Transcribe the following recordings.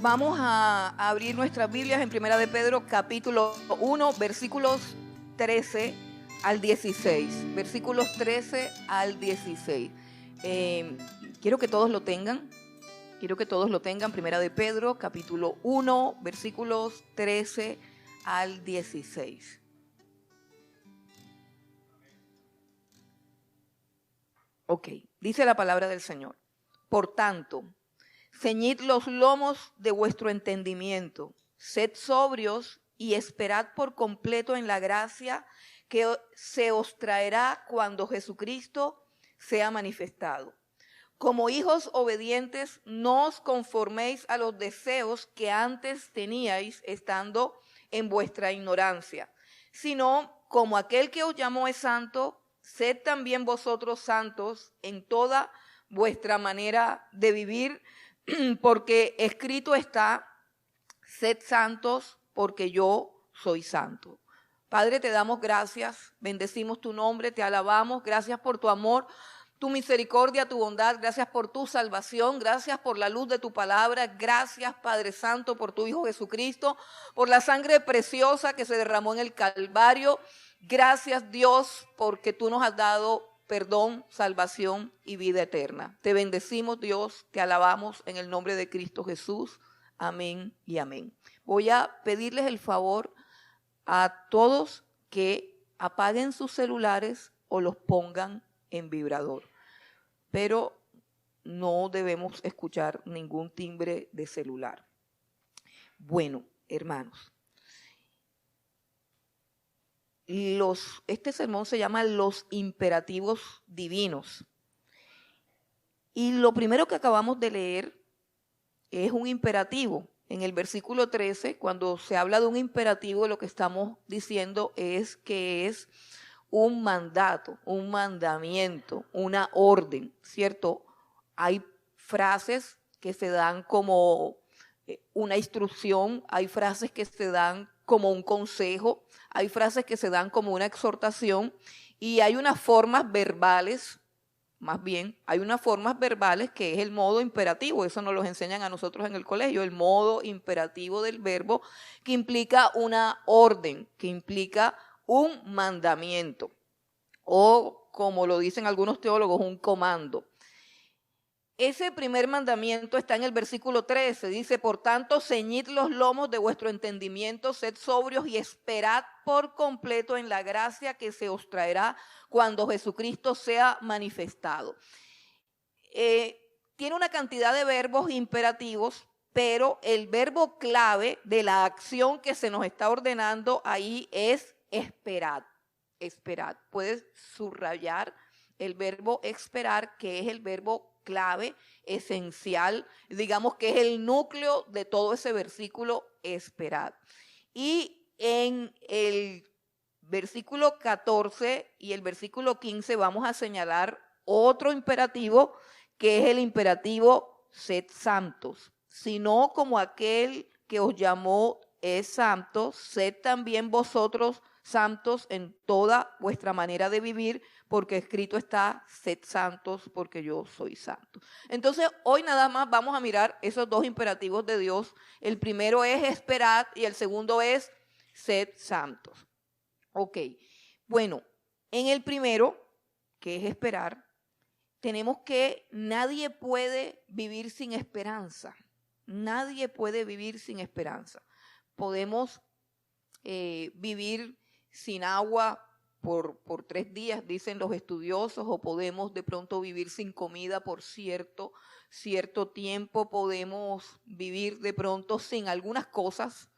Vamos a abrir nuestras Biblias en Primera de Pedro, capítulo 1, versículos 13 al 16. Versículos 13 al 16. Quiero que todos lo tengan. Primera de Pedro, capítulo 1, versículos 13 al 16. Ok, dice la palabra del Señor. Por tanto, ceñid los lomos de vuestro entendimiento, sed sobrios y esperad por completo en la gracia que se os traerá cuando Jesucristo sea manifestado. Como hijos obedientes, no os conforméis a los deseos que antes teníais estando en vuestra ignorancia, sino como aquel que os llamó es santo, sed también vosotros santos en toda vuestra manera de vivir, porque escrito está, sed santos porque yo soy santo. Padre, te damos gracias, bendecimos tu nombre, te alabamos, gracias por tu amor, tu misericordia, tu bondad, gracias por tu salvación, gracias por la luz de tu palabra, gracias Padre Santo por tu Hijo Jesucristo, por la sangre preciosa que se derramó en el Calvario. Gracias Dios porque tú nos has dado perdón, salvación y vida eterna. Te bendecimos Dios, te alabamos en el nombre de Cristo Jesús. Amén y amén. Voy a pedirles el favor a todos que apaguen sus celulares o los pongan en vibrador. Pero no debemos escuchar ningún timbre de celular. Bueno, hermanos, este sermón se llama Los imperativos divinos. Y lo primero que acabamos de leer es un imperativo. En el versículo 13, cuando se habla de un imperativo, lo que estamos diciendo es que es un mandato, un mandamiento, una orden, ¿cierto? Hay frases que se dan como una instrucción, hay frases que se dan como un consejo, hay frases que se dan como una exhortación y hay unas formas verbales, más bien, hay unas formas verbales que es el modo imperativo, eso nos lo enseñan a nosotros en el colegio, el modo imperativo del verbo que implica una orden, que implica un mandamiento o, como lo dicen algunos teólogos, un comando. Ese primer mandamiento está en el versículo 13, dice, por tanto, ceñid los lomos de vuestro entendimiento, sed sobrios y esperad por completo en la gracia que se os traerá cuando Jesucristo sea manifestado. Tiene una cantidad de verbos imperativos, pero el verbo clave de la acción que se nos está ordenando ahí es esperad. Esperad. Puedes subrayar el verbo esperar, que es el verbo clave, esencial, digamos que es el núcleo de todo ese versículo, esperad. Y en el versículo 14 y el versículo 15 vamos a señalar otro imperativo, que es el imperativo sed santos, sino como aquel que os llamó es santo, sed también vosotros santos en toda vuestra manera de vivir, porque escrito está, sed santos porque yo soy santo. Entonces, hoy nada más vamos a mirar esos dos imperativos de Dios. El primero es esperad y el segundo es sed santos. Ok, bueno, en el primero, que es esperar, tenemos que nadie puede vivir sin esperanza. Nadie puede vivir sin esperanza. Podemos vivir sin agua por 3 días, dicen los estudiosos, o podemos de pronto vivir sin comida por cierto tiempo, podemos vivir de pronto sin algunas cosas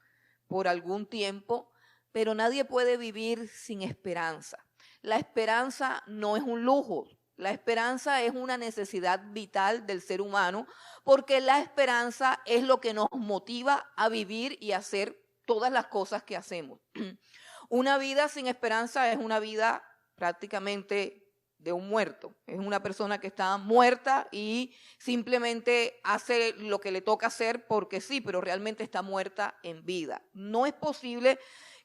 por algún tiempo, pero nadie puede vivir sin esperanza. La esperanza no es un lujo, la esperanza es una necesidad vital del ser humano, porque la esperanza es lo que nos motiva a vivir y a hacer todas las cosas que hacemos. Una vida sin esperanza es una vida prácticamente de un muerto. Es una persona que está muerta y simplemente hace lo que le toca hacer porque sí, pero realmente está muerta en vida. No es posible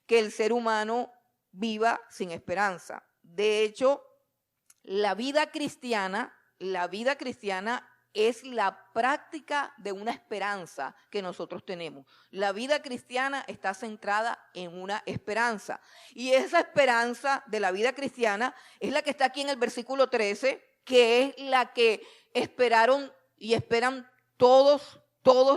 que el ser humano viva sin esperanza. De hecho, la vida cristiana es la práctica de una esperanza que nosotros tenemos. La vida cristiana está centrada en una esperanza. Y esa esperanza de la vida cristiana es la que está aquí en el versículo 13, que es la que esperaron y esperan todos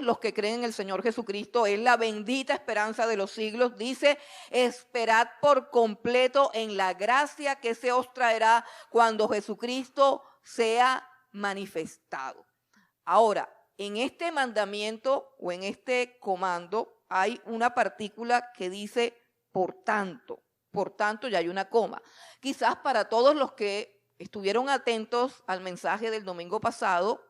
los que creen en el Señor Jesucristo. Es la bendita esperanza de los siglos. Dice, esperad por completo en la gracia que se os traerá cuando Jesucristo sea manifestado. Ahora, en este mandamiento o en este comando hay una partícula que dice por tanto ya hay una coma. Quizás para todos los que estuvieron atentos al mensaje del domingo pasado,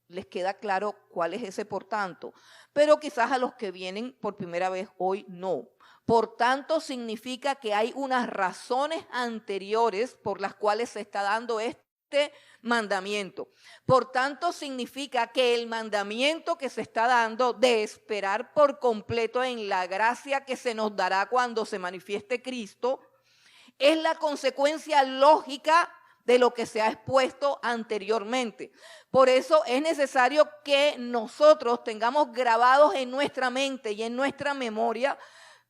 les queda claro cuál es ese por tanto, pero quizás a los que vienen por primera vez hoy no. Por tanto, significa que hay unas razones anteriores por las cuales se está dando este mandamiento. Por tanto, significa que el mandamiento que se está dando de esperar por completo en la gracia que se nos dará cuando se manifieste Cristo es la consecuencia lógica de lo que se ha expuesto anteriormente. Por eso es necesario que nosotros tengamos grabados en nuestra mente y en nuestra memoria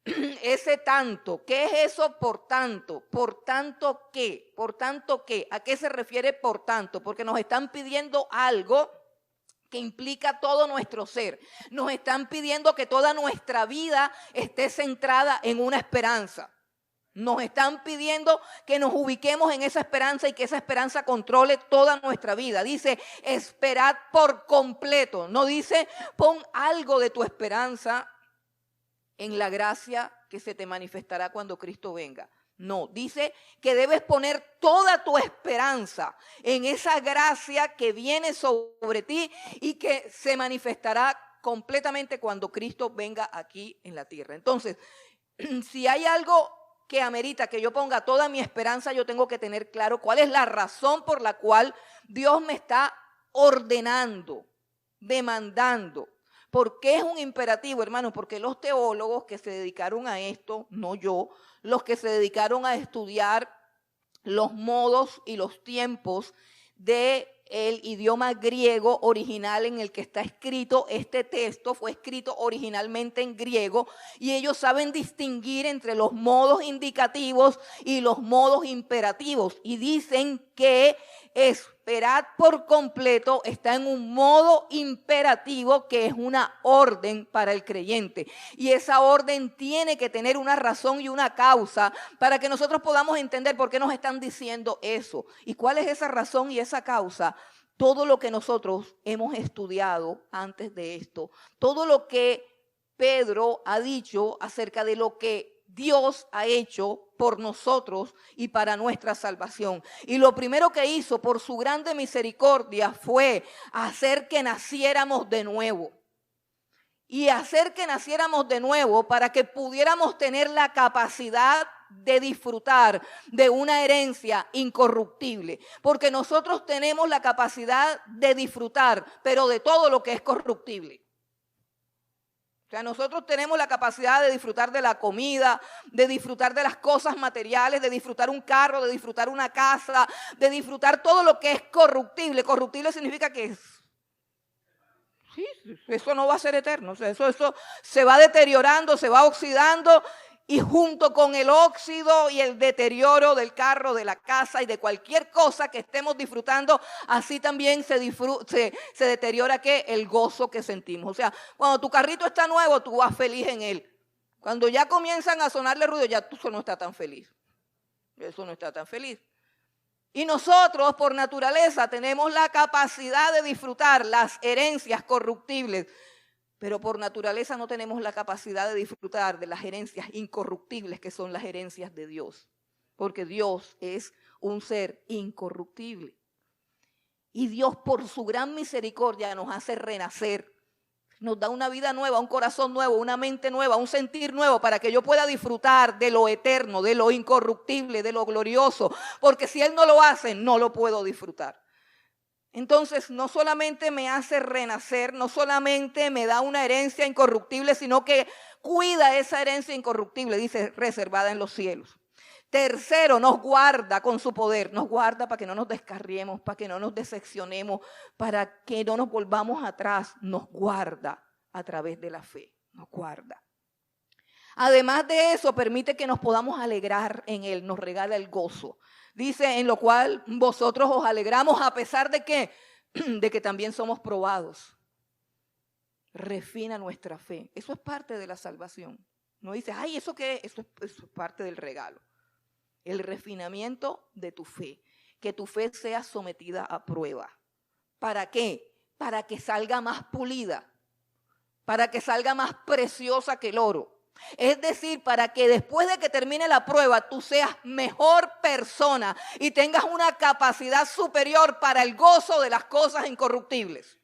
ese tanto. ¿Qué es eso por tanto? ¿Por tanto qué? ¿Por tanto qué? ¿A qué se refiere por tanto? Porque nos están pidiendo algo que implica todo nuestro ser. Nos están pidiendo que toda nuestra vida esté centrada en una esperanza. Nos están pidiendo que nos ubiquemos en esa esperanza y que esa esperanza controle toda nuestra vida. Dice, esperad por completo. No dice, pon algo de tu esperanza en la gracia que se te manifestará cuando Cristo venga. No, dice que debes poner toda tu esperanza en esa gracia que viene sobre ti y que se manifestará completamente cuando Cristo venga aquí en la tierra. Entonces, si hay algo que amerita que yo ponga toda mi esperanza, yo tengo que tener claro cuál es la razón por la cual Dios me está ordenando, demandando. ¿Por qué es un imperativo, hermano? Porque los teólogos que se dedicaron a esto, no yo, los que se dedicaron a estudiar los modos y los tiempos del idioma griego original en el que está escrito este texto, fue escrito originalmente en griego, y ellos saben distinguir entre los modos indicativos y los modos imperativos, y dicen que esperad por completo está en un modo imperativo que es una orden para el creyente. Y esa orden tiene que tener una razón y una causa para que nosotros podamos entender por qué nos están diciendo eso. ¿Y cuál es esa razón y esa causa? Todo lo que nosotros hemos estudiado antes de esto, todo lo que Pedro ha dicho acerca de lo que Dios ha hecho por nosotros y para nuestra salvación. Y lo primero que hizo por su grande misericordia fue hacer que naciéramos de nuevo. Y hacer que naciéramos de nuevo para que pudiéramos tener la capacidad de disfrutar de una herencia incorruptible. Porque nosotros tenemos la capacidad de disfrutar, pero de todo lo que es corruptible. O sea, nosotros tenemos la capacidad de disfrutar de la comida, de disfrutar de las cosas materiales, de disfrutar un carro, de disfrutar una casa, de disfrutar todo lo que es corruptible. Corruptible significa que sí, eso no va a ser eterno. O sea, eso se va deteriorando, se va oxidando, y junto con el óxido y el deterioro del carro, de la casa y de cualquier cosa que estemos disfrutando, así también se deteriora ¿qué? El gozo que sentimos. O sea, cuando tu carrito está nuevo, tú vas feliz en él. Cuando ya comienzan a sonarle ruido, ya tú no estás tan feliz. Eso no está tan feliz. Y nosotros, por naturaleza, tenemos la capacidad de disfrutar las herencias corruptibles, pero por naturaleza no tenemos la capacidad de disfrutar de las herencias incorruptibles, que son las herencias de Dios. Porque Dios es un ser incorruptible. Y Dios, por su gran misericordia, nos hace renacer. Nos da una vida nueva, un corazón nuevo, una mente nueva, un sentir nuevo para que yo pueda disfrutar de lo eterno, de lo incorruptible, de lo glorioso. Porque si Él no lo hace, no lo puedo disfrutar. Entonces, no solamente me hace renacer, no solamente me da una herencia incorruptible, sino que cuida esa herencia incorruptible, dice, reservada en los cielos. Tercero, nos guarda con su poder, nos guarda para que no nos descarriemos, para que no nos decepcionemos, para que no nos volvamos atrás, nos guarda a través de la fe, nos guarda. Además de eso, permite que nos podamos alegrar en Él, nos regala el gozo. Dice, en lo cual vosotros os alegramos a pesar de que, de que también somos probados. Refina nuestra fe. Eso es parte de la salvación. No dices, ay, ¿eso qué es? Eso es parte del regalo. El refinamiento de tu fe, que tu fe sea sometida a prueba. ¿Para qué? Para que salga más pulida, para que salga más preciosa que el oro. Es decir, para que después de que termine la prueba tú seas mejor persona y tengas una capacidad superior para el gozo de las cosas incorruptibles.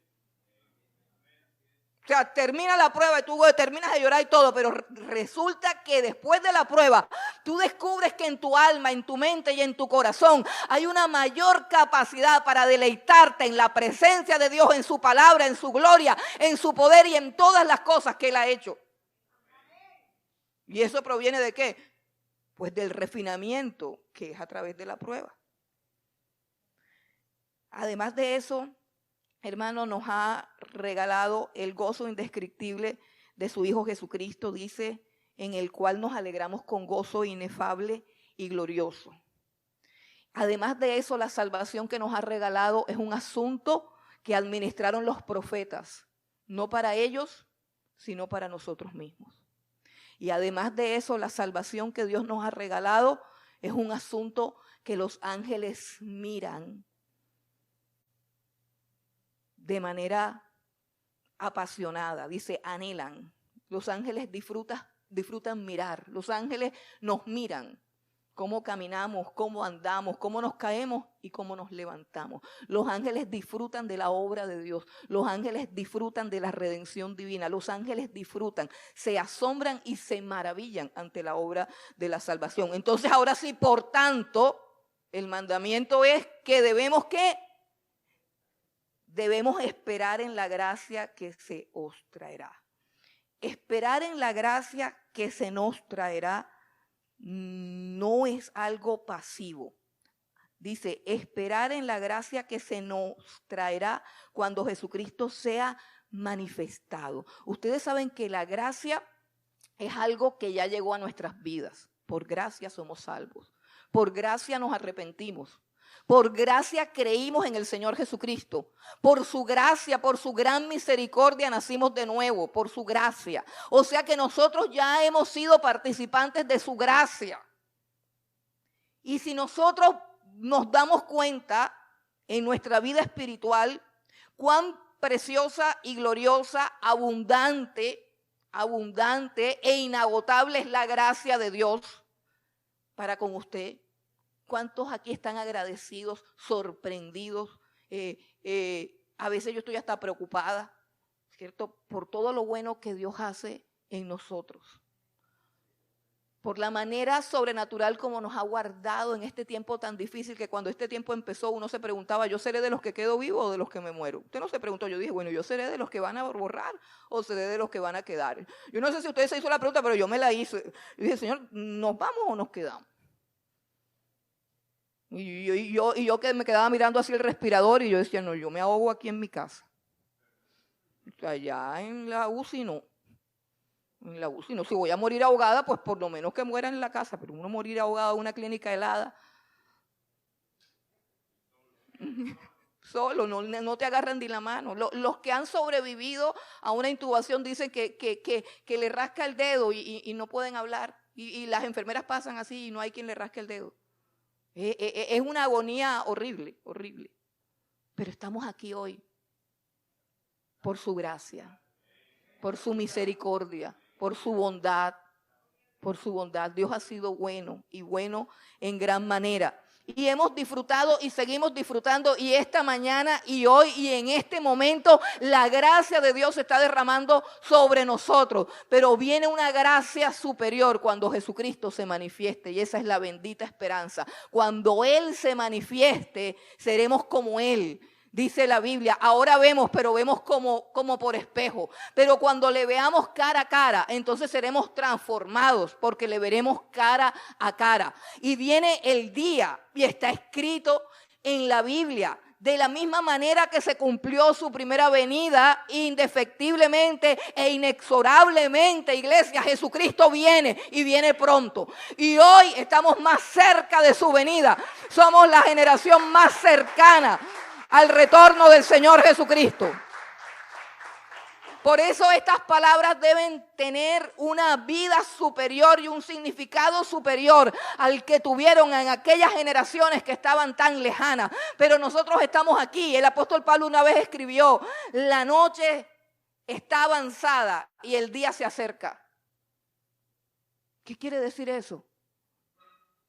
O sea, termina la prueba y tú terminas de llorar y todo, pero resulta que después de la prueba tú descubres que en tu alma, en tu mente y en tu corazón hay una mayor capacidad para deleitarte en la presencia de Dios, en su palabra, en su gloria, en su poder y en todas las cosas que Él ha hecho. ¿Y eso proviene de qué? Pues del refinamiento que es a través de la prueba. Además de eso, hermano, nos ha regalado el gozo indescriptible de su Hijo Jesucristo, dice, en el cual nos alegramos con gozo inefable y glorioso. Además de eso, la salvación que nos ha regalado es un asunto que administraron los profetas, no para ellos, sino para nosotros mismos. Y además de eso, la salvación que Dios nos ha regalado es un asunto que los ángeles miran de manera apasionada, dice, anhelan. Los ángeles disfrutan mirar. Los ángeles nos miran cómo caminamos, cómo andamos, cómo nos caemos y cómo nos levantamos. Los ángeles disfrutan de la obra de Dios. Los ángeles disfrutan de la redención divina. Los ángeles disfrutan, se asombran y se maravillan ante la obra de la salvación. Entonces, ahora sí, por tanto, el mandamiento es que debemos ¿qué? Debemos esperar en la gracia que se os traerá. Esperar en la gracia que se nos traerá no es algo pasivo. Dice, esperar en la gracia que se nos traerá cuando Jesucristo sea manifestado. Ustedes saben que la gracia es algo que ya llegó a nuestras vidas. Por gracia somos salvos. Por gracia nos arrepentimos. Por gracia creímos en el Señor Jesucristo. Por su gracia, por su gran misericordia nacimos de nuevo, por su gracia. O sea que nosotros ya hemos sido participantes de su gracia. Y si nosotros nos damos cuenta en nuestra vida espiritual cuán preciosa y gloriosa, abundante e inagotable es la gracia de Dios para con usted. ¿Cuántos aquí están agradecidos, sorprendidos? A veces yo estoy hasta preocupada, ¿cierto? Por todo lo bueno que Dios hace en nosotros. Por la manera sobrenatural como nos ha guardado en este tiempo tan difícil que cuando este tiempo empezó uno se preguntaba, ¿yo seré de los que quedo vivo o de los que me muero? Usted no se preguntó, yo dije, bueno, ¿yo seré de los que van a borrar o seré de los que van a quedar? Yo no sé si usted se hizo la pregunta, pero yo me la hice. Yo dije, Señor, ¿nos vamos o nos quedamos? Y yo que me quedaba mirando así el respirador y yo decía, no, yo me ahogo aquí en mi casa. Allá en la UCI no. En la UCI no. Si voy a morir ahogada, pues por lo menos que muera en la casa. Pero uno morir ahogado en una clínica helada. Solo, no te agarran ni la mano. Los que han sobrevivido a una intubación dicen que le rasca el dedo y no pueden hablar. Y las enfermeras pasan así y no hay quien le rasque el dedo. Es una agonía horrible, horrible. Pero estamos aquí hoy por su gracia, por su misericordia, por su bondad, por su bondad. Dios ha sido bueno y bueno en gran manera. Y hemos disfrutado y seguimos disfrutando, y esta mañana y hoy y en este momento la gracia de Dios se está derramando sobre nosotros. Pero viene una gracia superior cuando Jesucristo se manifieste, y esa es la bendita esperanza. Cuando Él se manifieste, seremos como Él. Dice la Biblia, ahora vemos, pero vemos como por espejo. Pero cuando le veamos cara a cara, entonces seremos transformados, porque le veremos cara a cara. Y viene el día, y está escrito en la Biblia, de la misma manera que se cumplió su primera venida, indefectiblemente e inexorablemente, iglesia, Jesucristo viene y viene pronto. Y hoy estamos más cerca de su venida. Somos la generación más cercana al retorno del Señor Jesucristo. Por eso estas palabras deben tener una vida superior y un significado superior al que tuvieron en aquellas generaciones que estaban tan lejanas. Pero nosotros estamos aquí. El apóstol Pablo una vez escribió: la noche está avanzada y el día se acerca. ¿Qué quiere decir eso?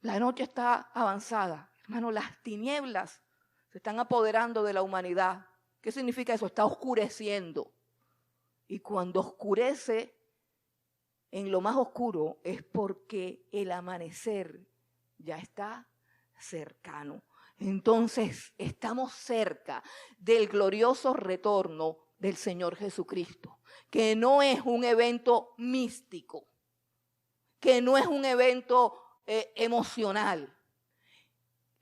La noche está avanzada. Hermano, las tinieblas se están apoderando de la humanidad. ¿Qué significa eso? Está oscureciendo. Y cuando oscurece en lo más oscuro es porque el amanecer ya está cercano. Entonces estamos cerca del glorioso retorno del Señor Jesucristo, que no es un evento místico, que no es un evento emocional.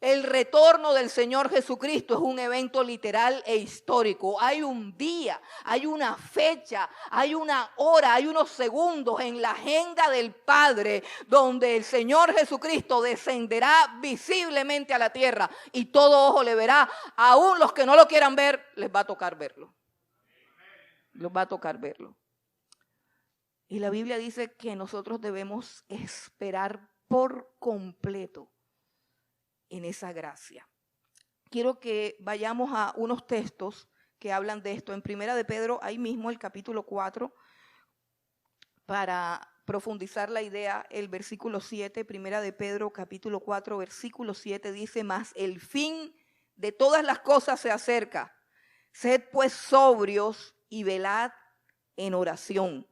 El retorno del Señor Jesucristo es un evento literal e histórico. Hay un día, hay una fecha, hay una hora, hay unos segundos en la agenda del Padre donde el Señor Jesucristo descenderá visiblemente a la tierra y todo ojo le verá. Aún los que no lo quieran ver, les va a tocar verlo. Les va a tocar verlo. Y la Biblia dice que nosotros debemos esperar por completo en esa gracia. Quiero que vayamos a unos textos que hablan de esto. En Primera de Pedro, ahí mismo el capítulo 4, para profundizar la idea, el versículo 7, Primera de Pedro, capítulo 4, versículo 7, dice: mas el fin de todas las cosas se acerca. Sed pues sobrios y velad en oración.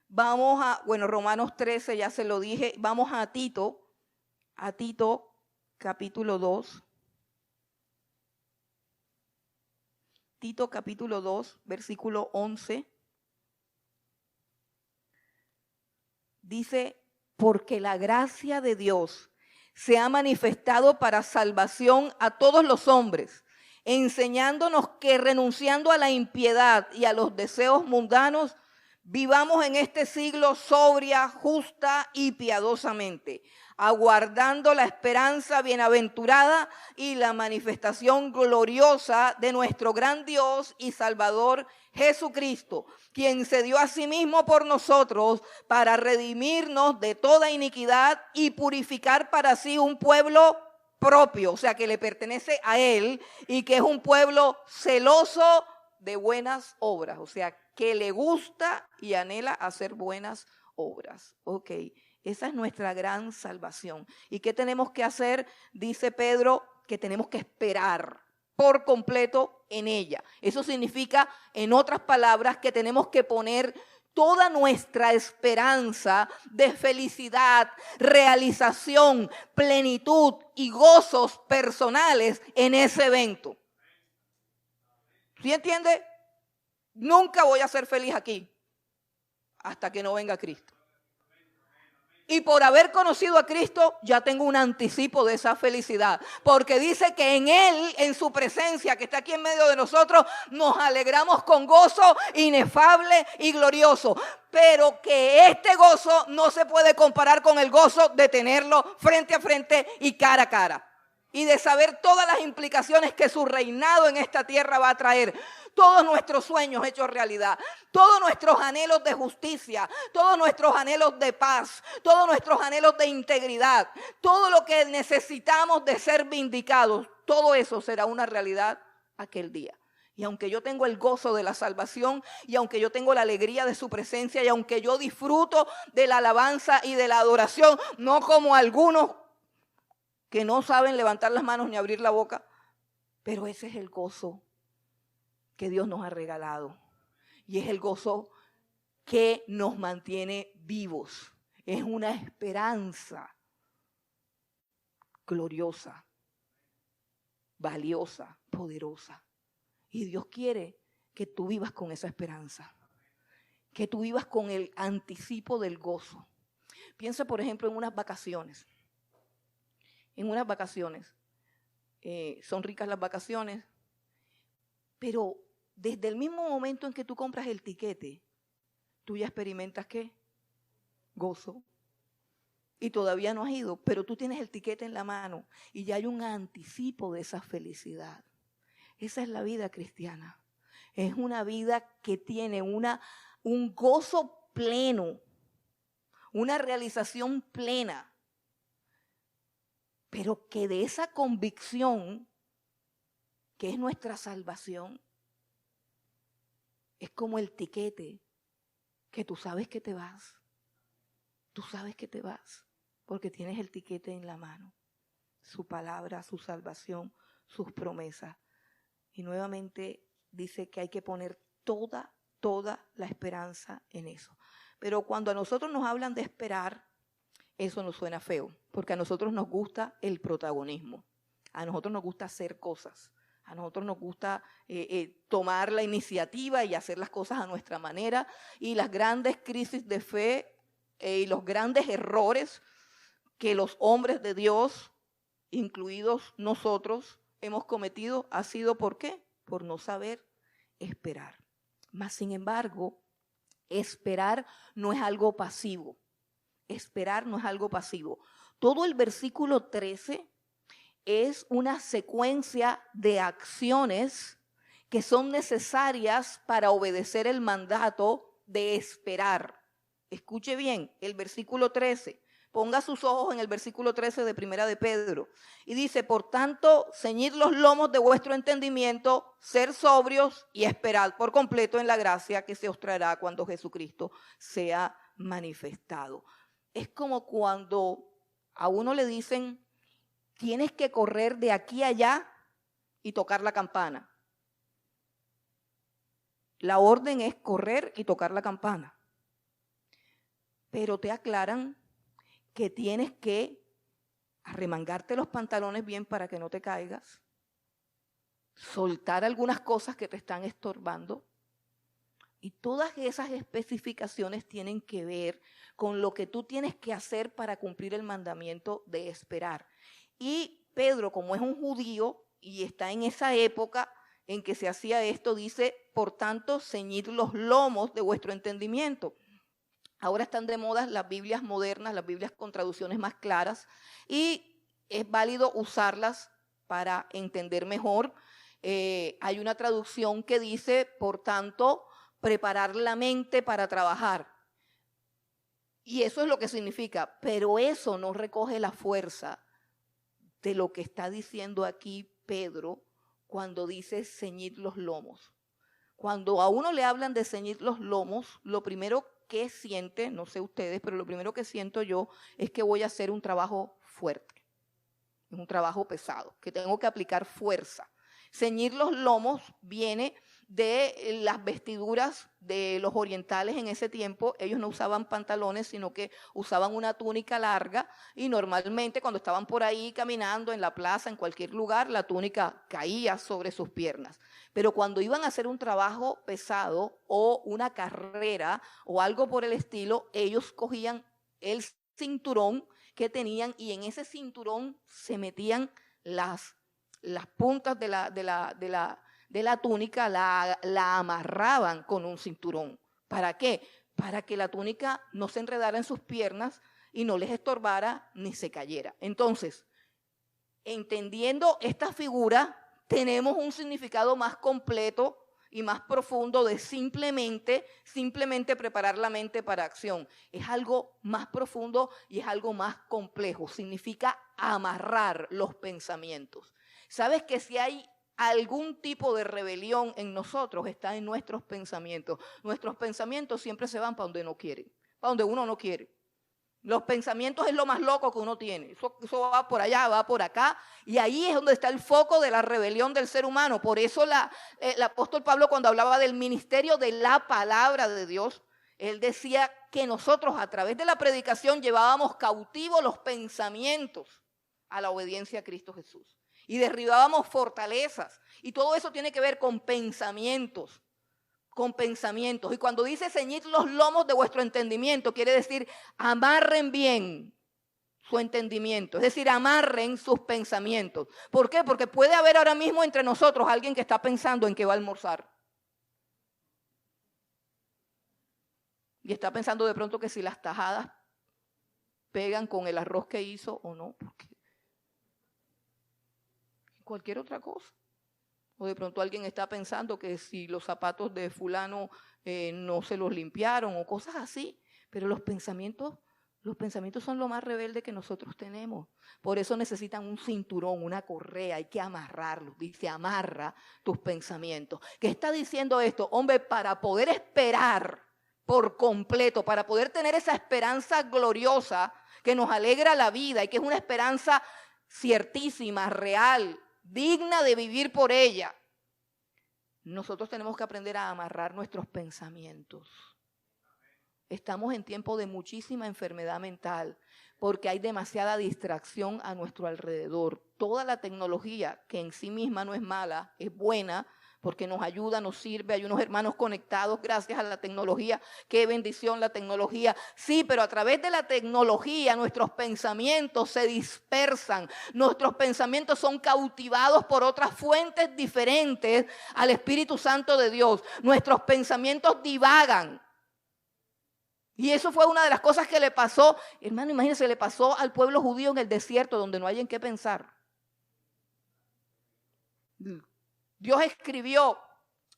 Vamos a, Romanos 13, ya se lo dije. Vamos a Tito capítulo 2. Tito capítulo 2, versículo 11. Dice: porque la gracia de Dios se ha manifestado para salvación a todos los hombres, enseñándonos que renunciando a la impiedad y a los deseos mundanos, vivamos en este siglo sobria, justa y piadosamente, aguardando la esperanza bienaventurada y la manifestación gloriosa de nuestro gran Dios y Salvador Jesucristo, quien se dio a sí mismo por nosotros para redimirnos de toda iniquidad y purificar para sí un pueblo propio, o sea, que le pertenece a Él y que es un pueblo celoso de buenas obras, o sea, que le gusta y anhela hacer buenas obras. Ok, esa es nuestra gran salvación. ¿Y qué tenemos que hacer? Dice Pedro que tenemos que esperar por completo en ella. Eso significa, en otras palabras, que tenemos que poner toda nuestra esperanza de felicidad, realización, plenitud y gozos personales en ese evento. ¿Sí entiende? Nunca voy a ser feliz aquí hasta que no venga Cristo. Y por haber conocido a Cristo, ya tengo un anticipo de esa felicidad. Porque dice que en Él, en su presencia, que está aquí en medio de nosotros, nos alegramos con gozo inefable y glorioso. Pero que este gozo no se puede comparar con el gozo de tenerlo frente a frente y cara a cara. Y de saber todas las implicaciones que su reinado en esta tierra va a traer. Todos nuestros sueños hechos realidad, todos nuestros anhelos de justicia, todos nuestros anhelos de paz, todos nuestros anhelos de integridad, todo lo que necesitamos de ser vindicados, todo eso será una realidad aquel día. Y aunque yo tengo el gozo de la salvación, y aunque yo tengo la alegría de su presencia, y aunque yo disfruto de la alabanza y de la adoración, no como algunos que no saben levantar las manos ni abrir la boca, pero ese es el gozo que Dios nos ha regalado. Y es el gozo que nos mantiene vivos. Es una esperanza gloriosa, valiosa, poderosa. Y Dios quiere que tú vivas con esa esperanza, que tú vivas con el anticipo del gozo. Piensa, por ejemplo, en unas vacaciones. En unas vacaciones. Son ricas las vacaciones, pero desde el mismo momento en que tú compras el tiquete, tú ya experimentas ¿qué? Gozo. Y todavía no has ido, pero tú tienes el tiquete en la mano y ya hay un anticipo de esa felicidad. Esa es la vida cristiana. Es una vida que tiene un gozo pleno, una realización plena, pero que de esa convicción, que es nuestra salvación, es como el tiquete que tú sabes que te vas. Tú sabes que te vas porque tienes el tiquete en la mano. Su palabra, su salvación, sus promesas. Y nuevamente dice que hay que poner toda la esperanza en eso. Pero cuando a nosotros nos hablan de esperar, eso nos suena feo, porque a nosotros nos gusta el protagonismo. A nosotros nos gusta hacer cosas. A nosotros nos gusta tomar la iniciativa y hacer las cosas a nuestra manera. Y las grandes crisis de fe y los grandes errores que los hombres de Dios, incluidos nosotros, hemos cometido, ha sido ¿por qué? Por no saber esperar. Mas, sin embargo, esperar no es algo pasivo. Esperar no es algo pasivo. Todo el versículo 13 es una secuencia de acciones que son necesarias para obedecer el mandato de esperar. Escuche bien, el versículo 13. Ponga sus ojos en el versículo 13 de Primera de Pedro. Y dice, por tanto, ceñid los lomos de vuestro entendimiento, ser sobrios y esperad por completo en la gracia que se os traerá cuando Jesucristo sea manifestado. Es como cuando a uno le dicen, tienes que correr de aquí a allá y tocar la campana. La orden es correr y tocar la campana. Pero te aclaran que tienes que arremangarte los pantalones bien para que no te caigas, soltar algunas cosas que te están estorbando. Y todas esas especificaciones tienen que ver con lo que tú tienes que hacer para cumplir el mandamiento de esperar. Y Pedro, como es un judío y está en esa época en que se hacía esto, dice, por tanto, ceñid los lomos de vuestro entendimiento. Ahora están de moda las Biblias modernas, las Biblias con traducciones más claras, y es válido usarlas para entender mejor. Hay una traducción que dice, por tanto, preparar la mente para trabajar. Y eso es lo que significa, pero eso no recoge la fuerza de lo que está diciendo aquí Pedro cuando dice ceñid los lomos. Cuando a uno le hablan de ceñir los lomos, lo primero que siente, no sé ustedes, pero lo primero que siento yo es que voy a hacer un trabajo fuerte, un trabajo pesado, que tengo que aplicar fuerza. Ceñir los lomos viene de las vestiduras de los orientales en ese tiempo. Ellos no usaban pantalones, sino que usaban una túnica larga y normalmente cuando estaban por ahí caminando en la plaza, en cualquier lugar, la túnica caía sobre sus piernas. Pero cuando iban a hacer un trabajo pesado o una carrera o algo por el estilo, ellos cogían el cinturón que tenían y en ese cinturón se metían las puntas de la túnica, la amarraban con un cinturón. ¿Para qué? Para que la túnica no se enredara en sus piernas y no les estorbara ni se cayera. Entonces, entendiendo esta figura, tenemos un significado más completo y más profundo de simplemente preparar la mente para acción. Es algo más profundo y es algo más complejo. Significa amarrar los pensamientos. ¿Sabes que si hay algún tipo de rebelión en nosotros, está en nuestros pensamientos? Nuestros pensamientos siempre se van para donde no quieren, para donde uno no quiere. Los pensamientos es lo más loco que uno tiene. Eso va por allá, va por acá. Y ahí es donde está el foco de la rebelión del ser humano. Por eso el apóstol Pablo, cuando hablaba del ministerio de la palabra de Dios, él decía que nosotros a través de la predicación llevábamos cautivos los pensamientos a la obediencia a Cristo Jesús. Y derribábamos fortalezas. Y todo eso tiene que ver con pensamientos. Con pensamientos. Y cuando dice ceñid los lomos de vuestro entendimiento, quiere decir amarren bien su entendimiento. Es decir, amarren sus pensamientos. ¿Por qué? Porque puede haber ahora mismo entre nosotros alguien que está pensando en que va a almorzar. Y está pensando de pronto que si las tajadas pegan con el arroz que hizo o no. Porque cualquier otra cosa. O de pronto alguien está pensando que si los zapatos de fulano no se los limpiaron o cosas así. Pero los pensamientos son lo más rebelde que nosotros tenemos. Por eso necesitan un cinturón, una correa, hay que amarrarlos. Dice, amarra tus pensamientos. ¿Qué está diciendo esto? Hombre, para poder esperar por completo, para poder tener esa esperanza gloriosa que nos alegra la vida y que es una esperanza ciertísima, real, digna de vivir por ella. Nosotros tenemos que aprender a amarrar nuestros pensamientos. Estamos en tiempo de muchísima enfermedad mental porque hay demasiada distracción a nuestro alrededor. Toda la tecnología, que en sí misma no es mala, es buena, porque nos ayuda, nos sirve. Hay unos hermanos conectados gracias a la tecnología. Qué bendición la tecnología. Sí, pero a través de la tecnología nuestros pensamientos se dispersan. Nuestros pensamientos son cautivados por otras fuentes diferentes al Espíritu Santo de Dios. Nuestros pensamientos divagan. Y eso fue una de las cosas que le pasó, hermano, imagínense, le pasó al pueblo judío en el desierto donde no hay en qué pensar. Dios escribió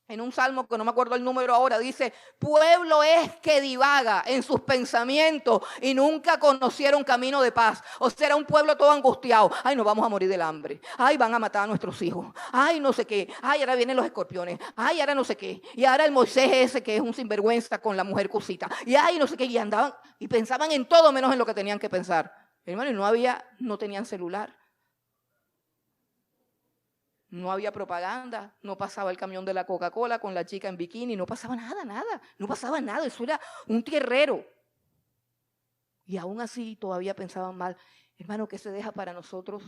en un salmo que no me acuerdo el número ahora, dice, pueblo es que divaga en sus pensamientos y nunca conocieron camino de paz. O sea, era un pueblo todo angustiado. Ay, nos vamos a morir del hambre. Ay, van a matar a nuestros hijos. Ay, no sé qué. Ay, ahora vienen los escorpiones. Ay, ahora no sé qué. Y ahora el Moisés ese que es un sinvergüenza con la mujer cosita. Y ay, no sé qué. Y andaban y pensaban en todo menos en lo que tenían que pensar. Hermano, y no tenían celular. No había propaganda, no pasaba el camión de la Coca-Cola con la chica en bikini, no pasaba nada, no pasaba nada, eso era un tierrero. Y aún así todavía pensaban mal. Hermano, ¿qué se deja para nosotros?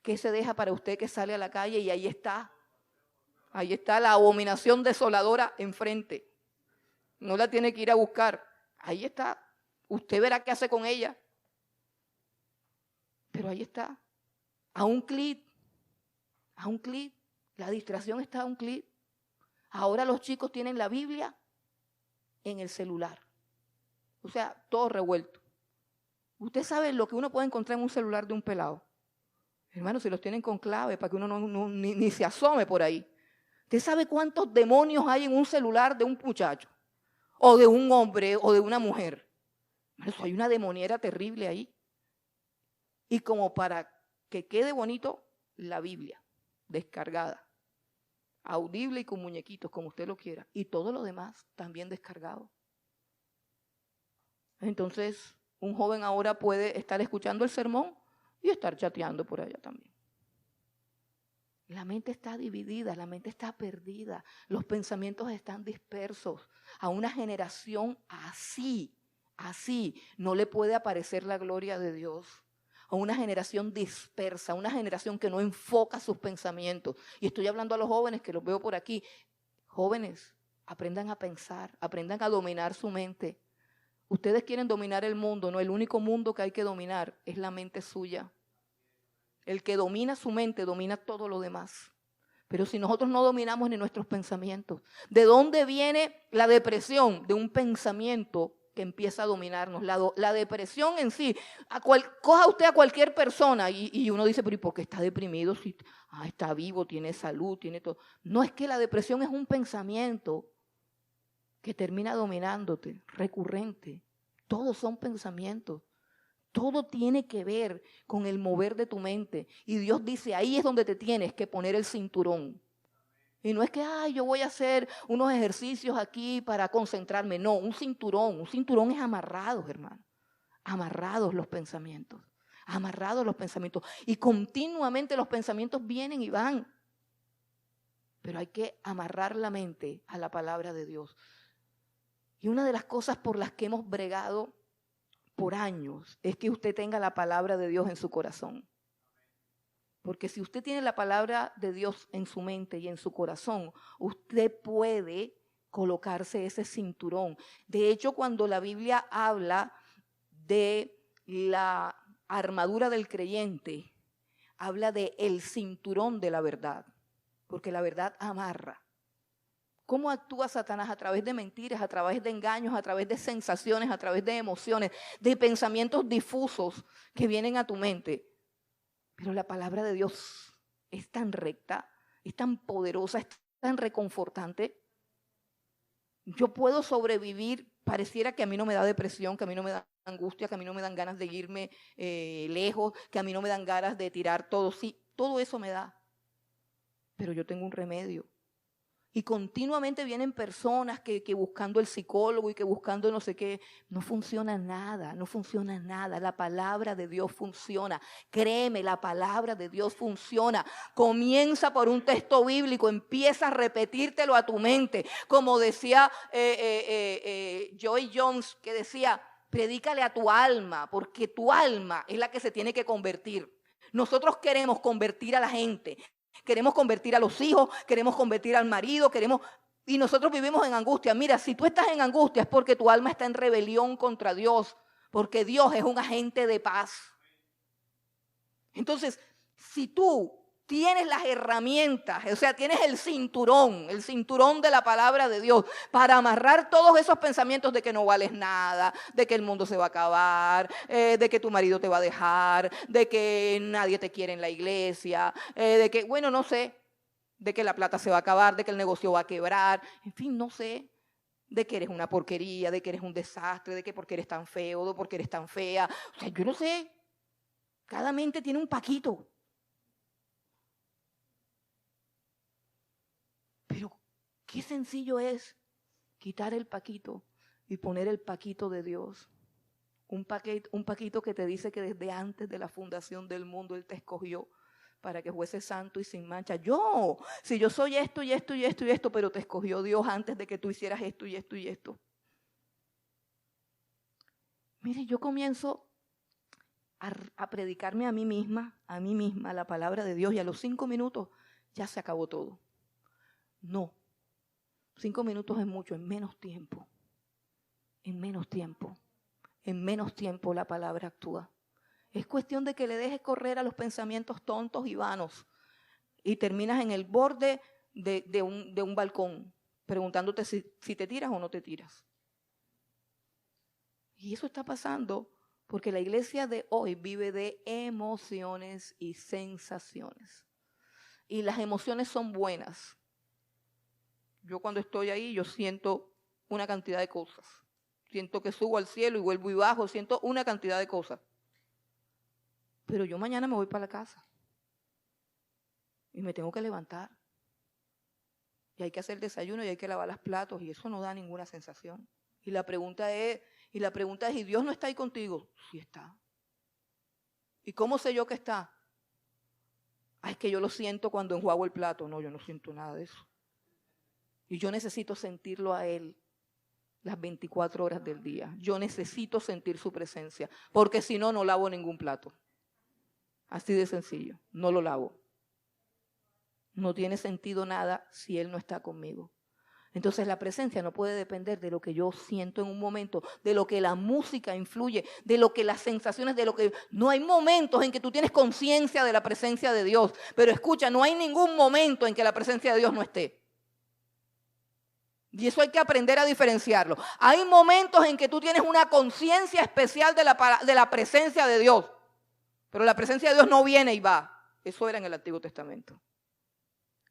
¿Qué se deja para usted que sale a la calle y ahí está la abominación desoladora enfrente? No la tiene que ir a buscar, ahí está. Usted verá qué hace con ella. Pero ahí está, a un clic. A un clic, la distracción está a un clic. Ahora los chicos tienen la Biblia en el celular. O sea, todo revuelto. Usted sabe lo que uno puede encontrar en un celular de un pelado. Hermano, si los tienen con clave para que uno ni se asome por ahí. ¿Usted sabe cuántos demonios hay en un celular de un muchacho? O de un hombre o de una mujer. Eso, hay una demoniera terrible ahí. Y como para que quede bonito, la Biblia descargada, audible y con muñequitos, como usted lo quiera, y todo lo demás también descargado. Entonces, un joven ahora puede estar escuchando el sermón y estar chateando por allá también. La mente está dividida, la mente está perdida, los pensamientos están dispersos. A una generación así no le puede aparecer la gloria de Dios. A una generación dispersa, una generación que no enfoca sus pensamientos. Y estoy hablando a los jóvenes que los veo por aquí. Jóvenes, aprendan a pensar, aprendan a dominar su mente. Ustedes quieren dominar el mundo, no, el único mundo que hay que dominar es la mente suya. El que domina su mente domina todo lo demás. Pero si nosotros no dominamos ni nuestros pensamientos, ¿de dónde viene la depresión? De un pensamiento que empieza a dominarnos. La depresión en sí, coja usted a cualquier persona y uno dice, pero ¿y por qué está deprimido? Si está vivo, tiene salud, tiene todo. No, es que la depresión es un pensamiento que termina dominándote, recurrente. Todos son pensamientos. Todo tiene que ver con el mover de tu mente. Y Dios dice, ahí es donde te tienes que poner el cinturón. Y no es que, yo voy a hacer unos ejercicios aquí para concentrarme. No, un cinturón es amarrado, hermano. amarrados los pensamientos. Amarrados los pensamientos. Y continuamente los pensamientos vienen y van. Pero hay que amarrar la mente a la palabra de Dios. Y una de las cosas por las que hemos bregado por años es que usted tenga la palabra de Dios en su corazón. Porque si usted tiene la palabra de Dios en su mente y en su corazón, usted puede colocarse ese cinturón. De hecho, cuando la Biblia habla de la armadura del creyente, habla de el cinturón de la verdad, porque la verdad amarra. ¿Cómo actúa Satanás? A través de mentiras, a través de engaños, a través de sensaciones, a través de emociones, de pensamientos difusos que vienen a tu mente. Pero la palabra de Dios es tan recta, es tan poderosa, es tan reconfortante. Yo puedo sobrevivir, pareciera que a mí no me da depresión, que a mí no me da angustia, que a mí no me dan ganas de irme lejos, que a mí no me dan ganas de tirar todo. Sí, todo eso me da. Pero yo tengo un remedio. Y continuamente vienen personas que buscando el psicólogo y que buscando no sé qué. No funciona nada, no funciona nada. La palabra de Dios funciona. Créeme, la palabra de Dios funciona. Comienza por un texto bíblico, empieza a repetírtelo a tu mente. Como decía Joy Jones, que decía, predícale a tu alma, porque tu alma es la que se tiene que convertir. Nosotros queremos convertir a la gente. Queremos convertir a los hijos, queremos convertir al marido, y nosotros vivimos en angustia. Mira, si tú estás en angustia es porque tu alma está en rebelión contra Dios, porque Dios es un agente de paz. Entonces, si tú tienes las herramientas, o sea, tienes el cinturón de la palabra de Dios para amarrar todos esos pensamientos de que no vales nada, de que el mundo se va a acabar, de que tu marido te va a dejar, de que nadie te quiere en la iglesia, de que, bueno, no sé, de que la plata se va a acabar, de que el negocio va a quebrar, en fin, no sé, de que eres una porquería, de que eres un desastre, de que porque eres tan feo, de porque eres tan fea, o sea, yo no sé, cada mente tiene un paquito. Pero qué sencillo es quitar el paquito y poner el paquito de Dios. Un paquito que te dice que desde antes de la fundación del mundo Él te escogió para que fuese santo y sin mancha. Si yo soy esto y esto y esto y esto, pero te escogió Dios antes de que tú hicieras esto y esto y esto. Mire, yo comienzo a predicarme a mí misma la palabra de Dios y a los 5 minutos ya se acabó todo. No, 5 minutos es mucho, en menos tiempo. En menos tiempo la palabra actúa. Es cuestión de que le dejes correr a los pensamientos tontos y vanos y terminas en el borde de un balcón preguntándote si te tiras o no te tiras. Y eso está pasando porque la iglesia de hoy vive de emociones y sensaciones. Y las emociones son buenas. Yo cuando estoy ahí, yo siento una cantidad de cosas. Siento que subo al cielo y vuelvo y bajo, siento una cantidad de cosas. Pero yo mañana me voy para la casa y me tengo que levantar. Y hay que hacer desayuno y hay que lavar los platos y eso no da ninguna sensación. Y la pregunta es, ¿y Dios no está ahí contigo? Sí está. ¿Y cómo sé yo que está? Es que yo lo siento cuando enjuago el plato. No, yo no siento nada de eso. Y yo necesito sentirlo a Él las 24 horas del día. Yo necesito sentir su presencia, porque si no, no lavo ningún plato. Así de sencillo, no lo lavo. No tiene sentido nada si Él no está conmigo. Entonces la presencia no puede depender de lo que yo siento en un momento, de lo que la música influye, de lo que las sensaciones, de lo que... No hay momentos en que tú tienes conciencia de la presencia de Dios, pero escucha, no hay ningún momento en que la presencia de Dios no esté. Y eso hay que aprender a diferenciarlo. Hay momentos en que tú tienes una conciencia especial de la presencia de Dios. Pero la presencia de Dios no viene y va. Eso era en el Antiguo Testamento.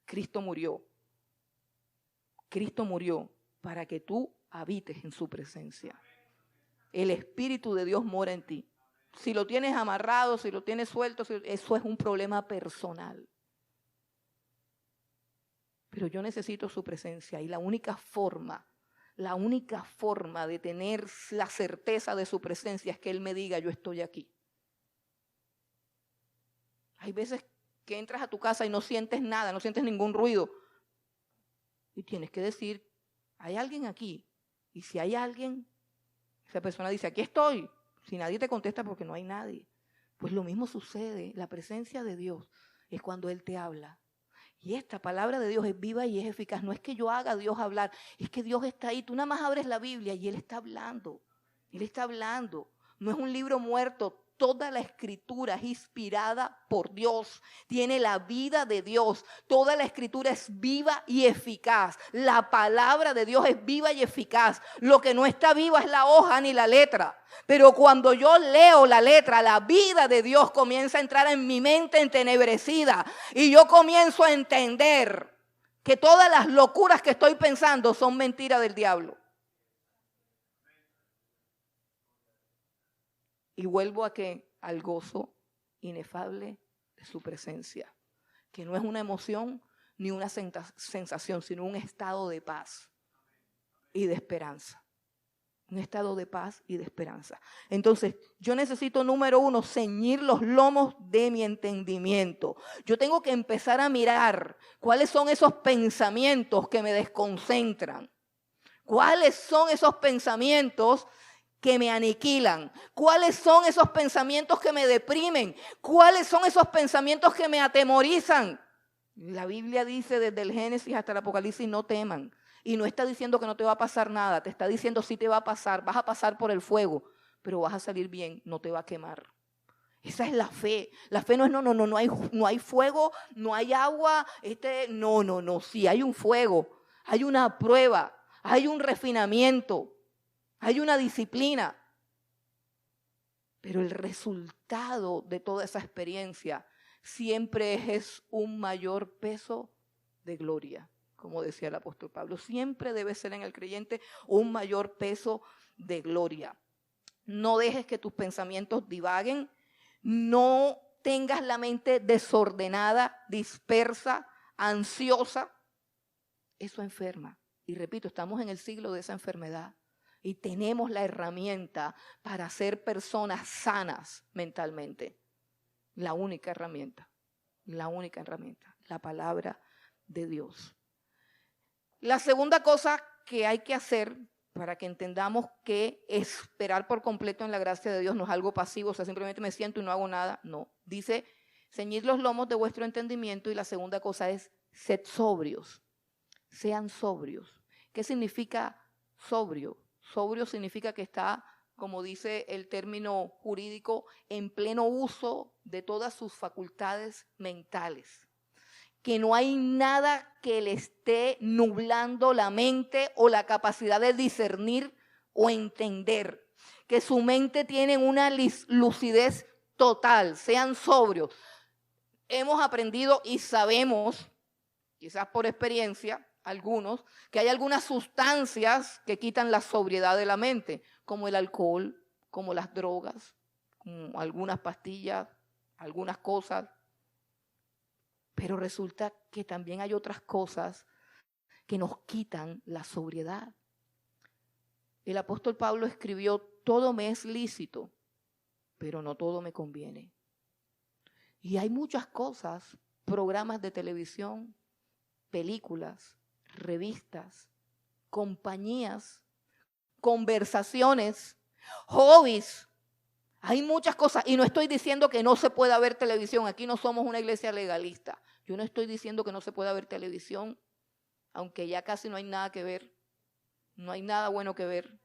Cristo murió. Cristo murió para que tú habites en su presencia. El Espíritu de Dios mora en ti. Si lo tienes amarrado, si lo tienes suelto, eso es un problema personal. Pero yo necesito su presencia y la única forma la única forma de tener la certeza de su presencia es que Él me diga, yo estoy aquí. Hay veces que entras a tu casa y no sientes nada, no sientes ningún ruido. Y tienes que decir, hay alguien aquí. Y si hay alguien, esa persona dice, aquí estoy. Si nadie te contesta porque no hay nadie. Pues lo mismo sucede, la presencia de Dios es cuando Él te habla. Y esta palabra de Dios es viva y es eficaz. No es que yo haga a Dios hablar, es que Dios está ahí. Tú nada más abres la Biblia y Él está hablando. Él está hablando. No es un libro muerto. Toda la escritura es inspirada por Dios. Tiene la vida de Dios. Toda la escritura es viva y eficaz. La palabra de Dios es viva y eficaz. Lo que no está viva es la hoja ni la letra. Pero cuando yo leo la letra, la vida de Dios comienza a entrar en mi mente entenebrecida. Y yo comienzo a entender que todas las locuras que estoy pensando son mentiras del diablo. Y vuelvo a qué? Al gozo inefable de su presencia, que no es una emoción ni una sensación, sino un estado de paz y de esperanza. Un estado de paz y de esperanza. Entonces, yo necesito, número uno, ceñir los lomos de mi entendimiento. Yo tengo que empezar a mirar cuáles son esos pensamientos que me desconcentran. ¿Cuáles son esos pensamientos que me aniquilan? ¿Cuáles son esos pensamientos que me deprimen? ¿Cuáles son esos pensamientos que me atemorizan? La Biblia dice desde el Génesis hasta el Apocalipsis, no teman. Y no está diciendo que no te va a pasar nada, te está diciendo sí te va a pasar, vas a pasar por el fuego, pero vas a salir bien, no te va a quemar. Esa es la fe. La fe no es no hay fuego, no hay agua, no, sí hay un fuego, hay una prueba, hay un refinamiento. Hay una disciplina, pero el resultado de toda esa experiencia siempre es un mayor peso de gloria, como decía el apóstol Pablo. Siempre debe ser en el creyente un mayor peso de gloria. No dejes que tus pensamientos divaguen, no tengas la mente desordenada, dispersa, ansiosa. Eso enferma. Y repito, estamos en el siglo de esa enfermedad. Y tenemos la herramienta para ser personas sanas mentalmente. La única herramienta, la palabra de Dios. La segunda cosa que hay que hacer para que entendamos que esperar por completo en la gracia de Dios no es algo pasivo, o sea, simplemente me siento y no hago nada. No, dice, ceñid los lomos de vuestro entendimiento, y la segunda cosa es, sed sobrios, sean sobrios. ¿Qué significa sobrio? Sobrio significa que está, como dice el término jurídico, en pleno uso de todas sus facultades mentales. Que no hay nada que le esté nublando la mente o la capacidad de discernir o entender. Que su mente tiene una lucidez total, sean sobrios. Hemos aprendido y sabemos, quizás por experiencia, algunos, que hay algunas sustancias que quitan la sobriedad de la mente, como el alcohol, como las drogas, como algunas pastillas, algunas cosas. Pero resulta que también hay otras cosas que nos quitan la sobriedad. El apóstol Pablo escribió, todo me es lícito, pero no todo me conviene. Y hay muchas cosas, programas de televisión, películas, revistas, compañías, conversaciones, hobbies. Hay muchas cosas, y no estoy diciendo que no se pueda ver televisión. Aquí no somos una iglesia legalista. Yo no estoy diciendo que no se pueda ver televisión, aunque ya casi no hay nada que ver. No hay nada bueno que ver.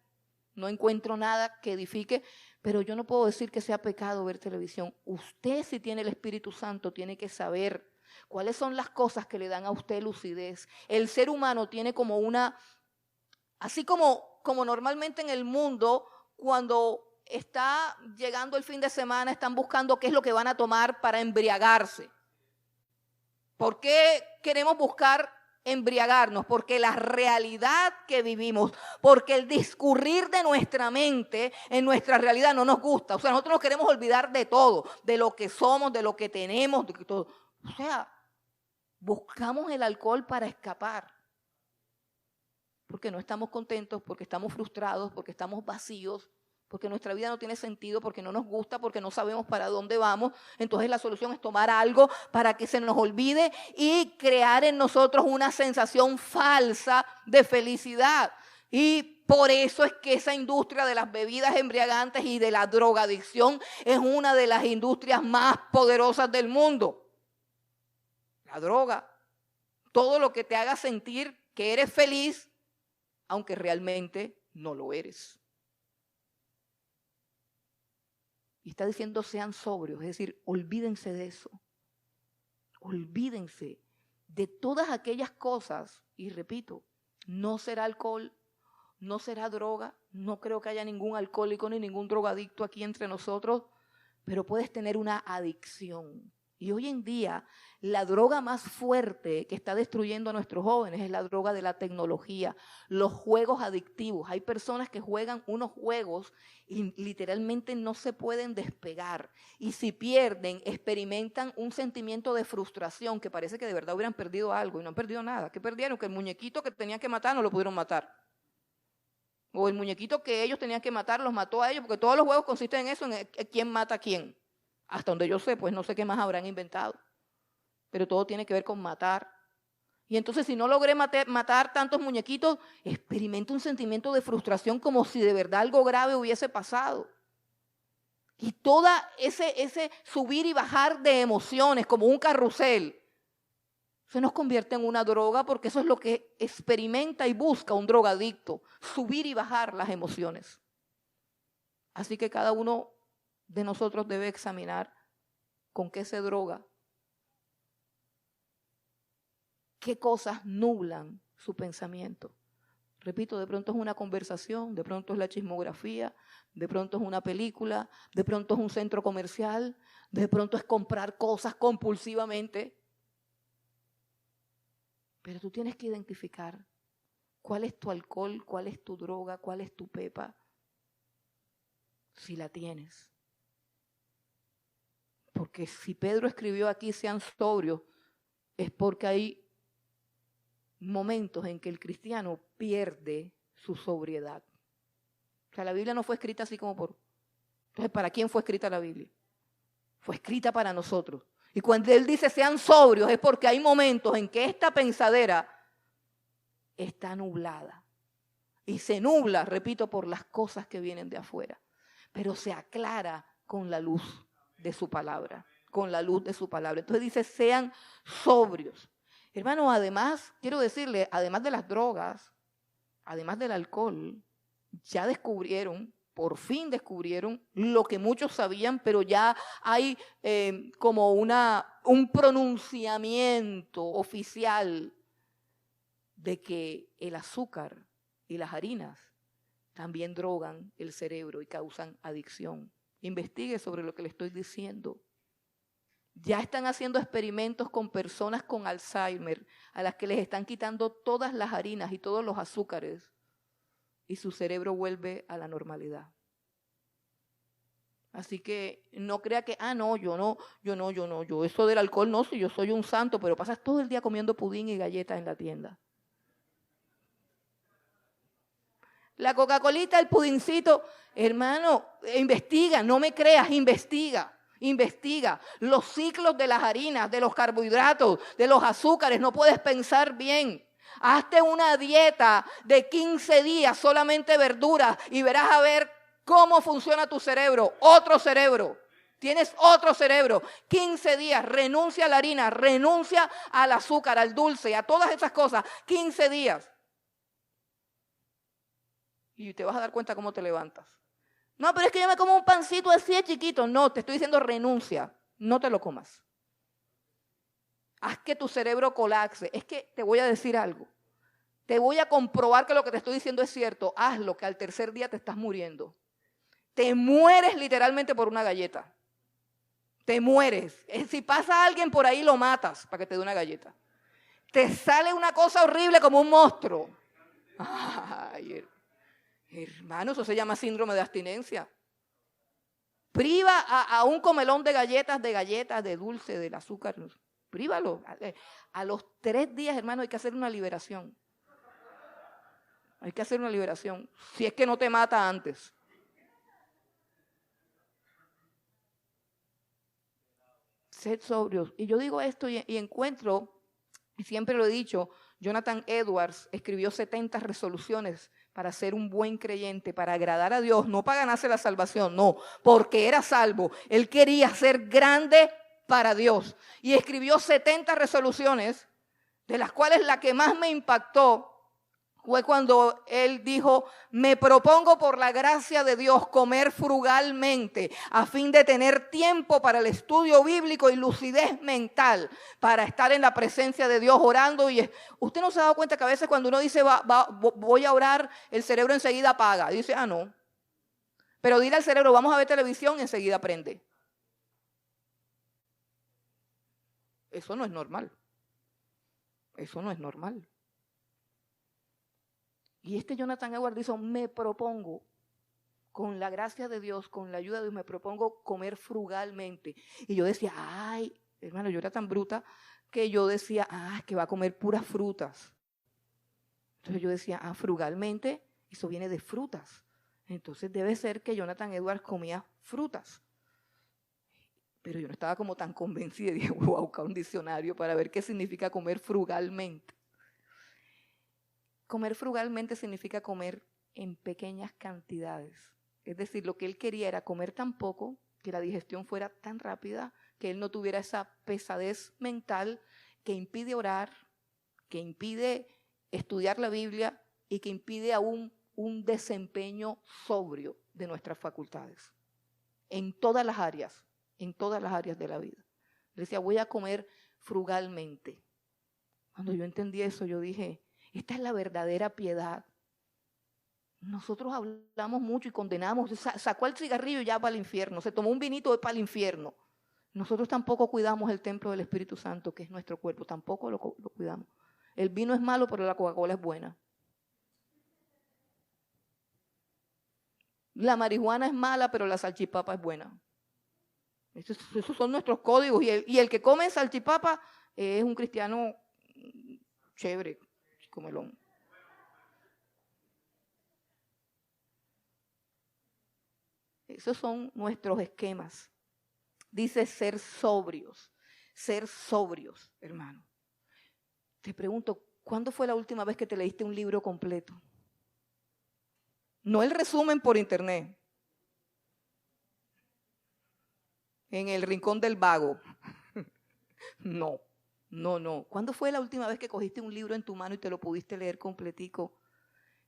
No encuentro nada que edifique, pero yo no puedo decir que sea pecado ver televisión. Usted, si tiene el Espíritu Santo, tiene que saber cuáles son las cosas que le dan a usted lucidez. El ser humano tiene como una, así como normalmente en el mundo, cuando está llegando el fin de semana, están buscando qué es lo que van a tomar para embriagarse. ¿Por qué queremos buscar embriagarnos? Porque la realidad que vivimos, porque el discurrir de nuestra mente en nuestra realidad no nos gusta. O sea, nosotros nos queremos olvidar de todo, de lo que somos, de lo que tenemos, de todo. O sea, buscamos el alcohol para escapar. porque no estamos contentos, porque estamos frustrados, porque estamos vacíos, porque nuestra vida no tiene sentido, porque no nos gusta, porque no sabemos para dónde vamos. Entonces la solución es tomar algo para que se nos olvide y crear en nosotros una sensación falsa de felicidad. Y por eso es que esa industria de las bebidas embriagantes y de la drogadicción es una de las industrias más poderosas del mundo. La droga, todo lo que te haga sentir que eres feliz, aunque realmente no lo eres. Y está diciendo sean sobrios, es decir, olvídense de eso. Olvídense de todas aquellas cosas. Y repito, no será alcohol, no será droga. No creo que haya ningún alcohólico ni ningún drogadicto aquí entre nosotros, pero puedes tener una adicción. Y hoy en día la droga más fuerte que está destruyendo a nuestros jóvenes es la droga de la tecnología, los juegos adictivos. Hay personas que juegan unos juegos y literalmente no se pueden despegar. Y si pierden, experimentan un sentimiento de frustración que parece que de verdad hubieran perdido algo y no han perdido nada. ¿Qué perdieron? Que el muñequito que tenían que matar no lo pudieron matar. O el muñequito que ellos tenían que matar los mató a ellos, porque todos los juegos consisten en eso, en quién mata a quién. Hasta donde yo sé, pues no sé qué más habrán inventado. Pero todo tiene que ver con matar. Y entonces si no logré matar tantos muñequitos, experimento un sentimiento de frustración como si de verdad algo grave hubiese pasado. Y toda ese subir y bajar de emociones como un carrusel se nos convierte en una droga, porque eso es lo que experimenta y busca un drogadicto, subir y bajar las emociones. Así que cada uno de nosotros debe examinar con qué se droga, qué cosas nublan su pensamiento. Repito, de pronto es una conversación, de pronto es la chismografía, de pronto es una película, de pronto es un centro comercial, de pronto es comprar cosas compulsivamente. Pero tú tienes que identificar cuál es tu alcohol, cuál es tu droga, cuál es tu pepa, si la tienes. Porque si Pedro escribió aquí sean sobrios, es porque hay momentos en que el cristiano pierde su sobriedad. O sea, la Biblia no fue escrita así como por... Entonces, ¿para quién fue escrita la Biblia? Fue escrita para nosotros. Y cuando él dice sean sobrios es porque hay momentos en que esta pensadera está nublada. Y se nubla, repito, por las cosas que vienen de afuera. Pero se aclara con la luz de su palabra. Con la luz de su palabra. Entonces dice sean sobrios. Hermano, además, quiero decirle, además de las drogas, además del alcohol, ya descubrieron, por fin descubrieron lo que muchos sabían, pero ya hay como un pronunciamiento oficial de que el azúcar y las harinas también drogan el cerebro y causan adicción. Investigue sobre lo que le estoy diciendo. Ya están haciendo experimentos con personas con Alzheimer, a las que les están quitando todas las harinas y todos los azúcares, y su cerebro vuelve a la normalidad. Así que no crea que, yo eso del alcohol no, si yo soy un santo, pero pasas todo el día comiendo pudín y galletas en la tienda. La Coca-Colita, el pudincito, hermano, investiga, no me creas, investiga. Los ciclos de las harinas, de los carbohidratos, de los azúcares, no puedes pensar bien. Hazte una dieta de 15 días, solamente verduras, y verás a ver cómo funciona tu cerebro, otro cerebro. Tienes otro cerebro. 15 días, renuncia a la harina, renuncia al azúcar, al dulce, a todas esas cosas. 15 días. Y te vas a dar cuenta cómo te levantas. No, pero es que yo me como un pancito así de chiquito. No, te estoy diciendo renuncia. No te lo comas. Haz que tu cerebro colapse. Es que te voy a decir algo. Te voy a comprobar que lo que te estoy diciendo es cierto. Hazlo, que al tercer día te estás muriendo. Te mueres literalmente por una galleta. Te mueres. Si pasa alguien por ahí, lo matas para que te dé una galleta. Te sale una cosa horrible como un monstruo. Ay, hermano, eso se llama síndrome de abstinencia. Priva a un comelón de galletas, de dulce, del azúcar. Prívalo. A los 3 días, hermano, hay que hacer una liberación. Hay que hacer una liberación, si es que no te mata antes. Sed sobrios. Y yo digo esto y encuentro, y siempre lo he dicho, Jonathan Edwards escribió 70 resoluciones para ser un buen creyente, para agradar a Dios, no para ganarse la salvación, no, porque era salvo. Él quería ser grande para Dios. Y escribió 70 resoluciones, de las cuales la que más me impactó fue cuando él dijo: me propongo por la gracia de Dios comer frugalmente a fin de tener tiempo para el estudio bíblico y lucidez mental para estar en la presencia de Dios orando. Y usted no se ha dado cuenta que a veces cuando uno dice voy a orar, el cerebro enseguida apaga. Y dice, no. Pero dile al cerebro, vamos a ver televisión, y enseguida prende. Eso no es normal. Eso no es normal. Y Jonathan Edwards dijo, me propongo, con la gracia de Dios, con la ayuda de Dios, me propongo comer frugalmente. Y yo decía, ay, hermano, yo era tan bruta que yo decía, que va a comer puras frutas. Entonces yo decía, frugalmente, eso viene de frutas. Entonces debe ser que Jonathan Edwards comía frutas. Pero yo no estaba como tan convencida y dije, voy a buscar un diccionario para ver qué significa comer frugalmente. Comer frugalmente significa comer en pequeñas cantidades. Es decir, lo que él quería era comer tan poco, que la digestión fuera tan rápida, que él no tuviera esa pesadez mental que impide orar, que impide estudiar la Biblia y que impide aún un desempeño sobrio de nuestras facultades. En todas las áreas de la vida. Le decía, voy a comer frugalmente. Cuando yo entendí eso, yo dije, esta es la verdadera piedad. Nosotros hablamos mucho y condenamos. Sacó el cigarrillo y ya para el infierno. Se tomó un vinito y para el infierno. Nosotros tampoco cuidamos el templo del Espíritu Santo, que es nuestro cuerpo. Tampoco lo cuidamos. El vino es malo, pero la Coca-Cola es buena. La marihuana es mala, pero la salchipapa es buena. Esos son nuestros códigos. Y el que come salchipapa es un cristiano chévere. Comelón. Esos son nuestros esquemas. Dice ser sobrios, hermano. Te pregunto, ¿cuándo fue la última vez que te leíste un libro completo? No el resumen por internet. En el rincón del vago. No. ¿Cuándo fue la última vez que cogiste un libro en tu mano y te lo pudiste leer completico?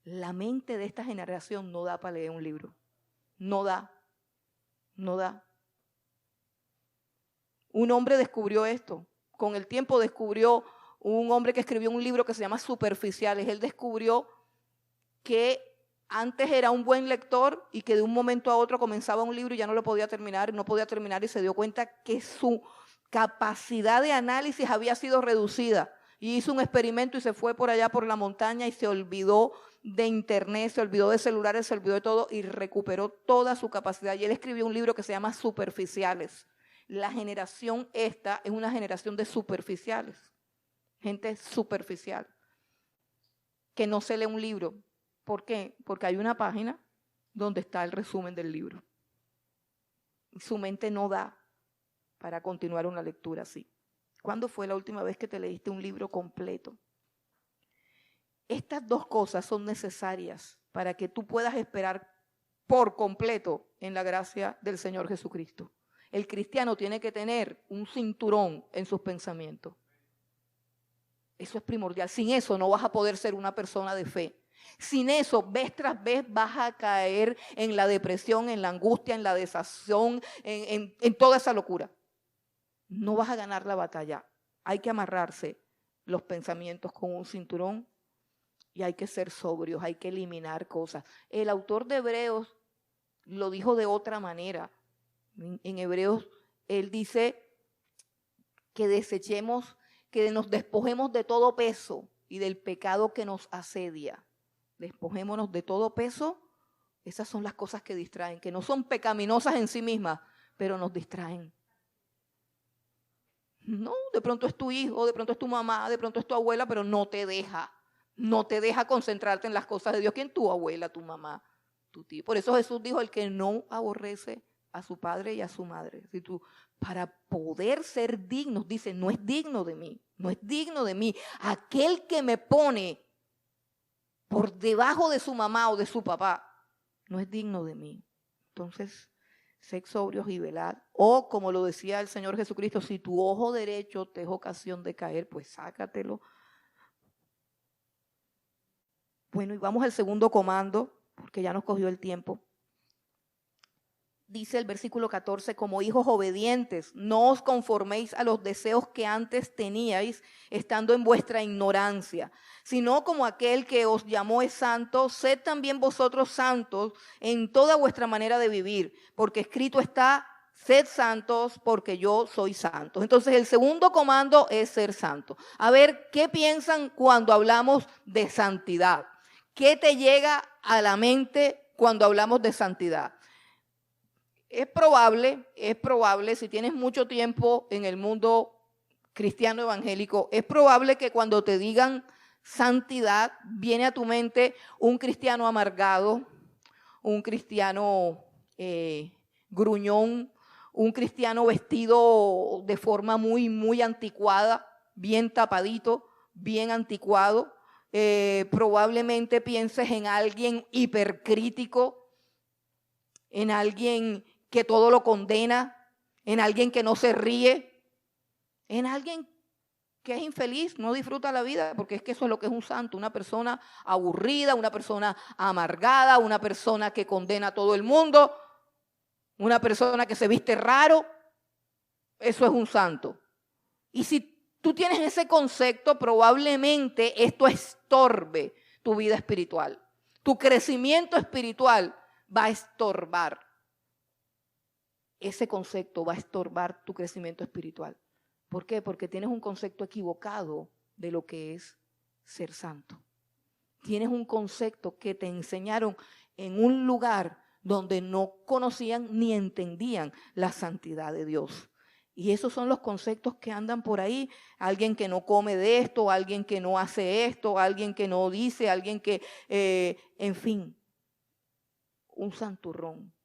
La mente de esta generación no da para leer un libro. No da. Un hombre descubrió esto. Con el tiempo descubrió un hombre que escribió un libro que se llama Superficiales. Él descubrió que antes era un buen lector y que de un momento a otro comenzaba un libro y ya no podía terminar y se dio cuenta que su capacidad de análisis había sido reducida. Y hizo un experimento y se fue por allá por la montaña y se olvidó de internet, se olvidó de celulares, se olvidó de todo y recuperó toda su capacidad. Y él escribió un libro que se llama Superficiales. La generación esta es una generación de superficiales. Gente superficial. Que no se lee un libro. ¿Por qué? Porque hay una página donde está el resumen del libro. Y su mente no da para continuar una lectura así. ¿Cuándo fue la última vez que te leíste un libro completo? Estas dos cosas son necesarias para que tú puedas esperar por completo en la gracia del Señor Jesucristo. El cristiano tiene que tener un cinturón en sus pensamientos. Eso es primordial. Sin eso no vas a poder ser una persona de fe. Sin eso, vez tras vez vas a caer en la depresión, en la angustia, en la desazón, en toda esa locura. No vas a ganar la batalla. Hay que amarrarse los pensamientos con un cinturón y hay que ser sobrios, hay que eliminar cosas. El autor de Hebreos lo dijo de otra manera. En Hebreos él dice que desechemos, que nos despojemos de todo peso y del pecado que nos asedia. Despojémonos de todo peso. Esas son las cosas que distraen, que no son pecaminosas en sí mismas, pero nos distraen. No, de pronto es tu hijo, de pronto es tu mamá, de pronto es tu abuela, pero no te deja No te deja concentrarte en las cosas de Dios. ¿Quién? Tu abuela, tu mamá, tu tío. Por eso Jesús dijo, el que no aborrece a su padre y a su madre. Si tú, para poder ser dignos, dice, no es digno de mí, no es digno de mí. Aquel que me pone por debajo de su mamá o de su papá, no es digno de mí. Entonces, sed sobrios y velad. O como lo decía el Señor Jesucristo, si tu ojo derecho te es ocasión de caer, pues sácatelo. Bueno, y vamos al segundo comando, porque ya nos cogió el tiempo. Dice el versículo 14, como hijos obedientes, no os conforméis a los deseos que antes teníais, estando en vuestra ignorancia, sino como aquel que os llamó es santo, sed también vosotros santos en toda vuestra manera de vivir, porque escrito está, sed santos porque yo soy santo. Entonces el segundo comando es ser santo. A ver, ¿qué piensan cuando hablamos de santidad? ¿Qué te llega a la mente cuando hablamos de santidad? Es probable, si tienes mucho tiempo en el mundo cristiano evangélico, es probable que cuando te digan santidad, viene a tu mente un cristiano amargado, un cristiano gruñón, un cristiano vestido de forma muy, muy anticuada, bien tapadito, bien anticuado. Probablemente pienses en alguien hipercrítico, en alguien que todo lo condena, en alguien que no se ríe, en alguien que es infeliz, no disfruta la vida, porque es que eso es lo que es un santo, una persona aburrida, una persona amargada, una persona que condena a todo el mundo, una persona que se viste raro. Eso es un santo. Y si tú tienes ese concepto, probablemente esto estorbe tu vida espiritual. Tu crecimiento espiritual va a estorbar. Ese concepto va a estorbar tu crecimiento espiritual. ¿Por qué? Porque tienes un concepto equivocado de lo que es ser santo. Tienes un concepto que te enseñaron en un lugar donde no conocían ni entendían la santidad de Dios. Y esos son los conceptos que andan por ahí. Alguien que no come de esto, alguien que no hace esto, alguien que no dice, alguien que, en fin, un santurrón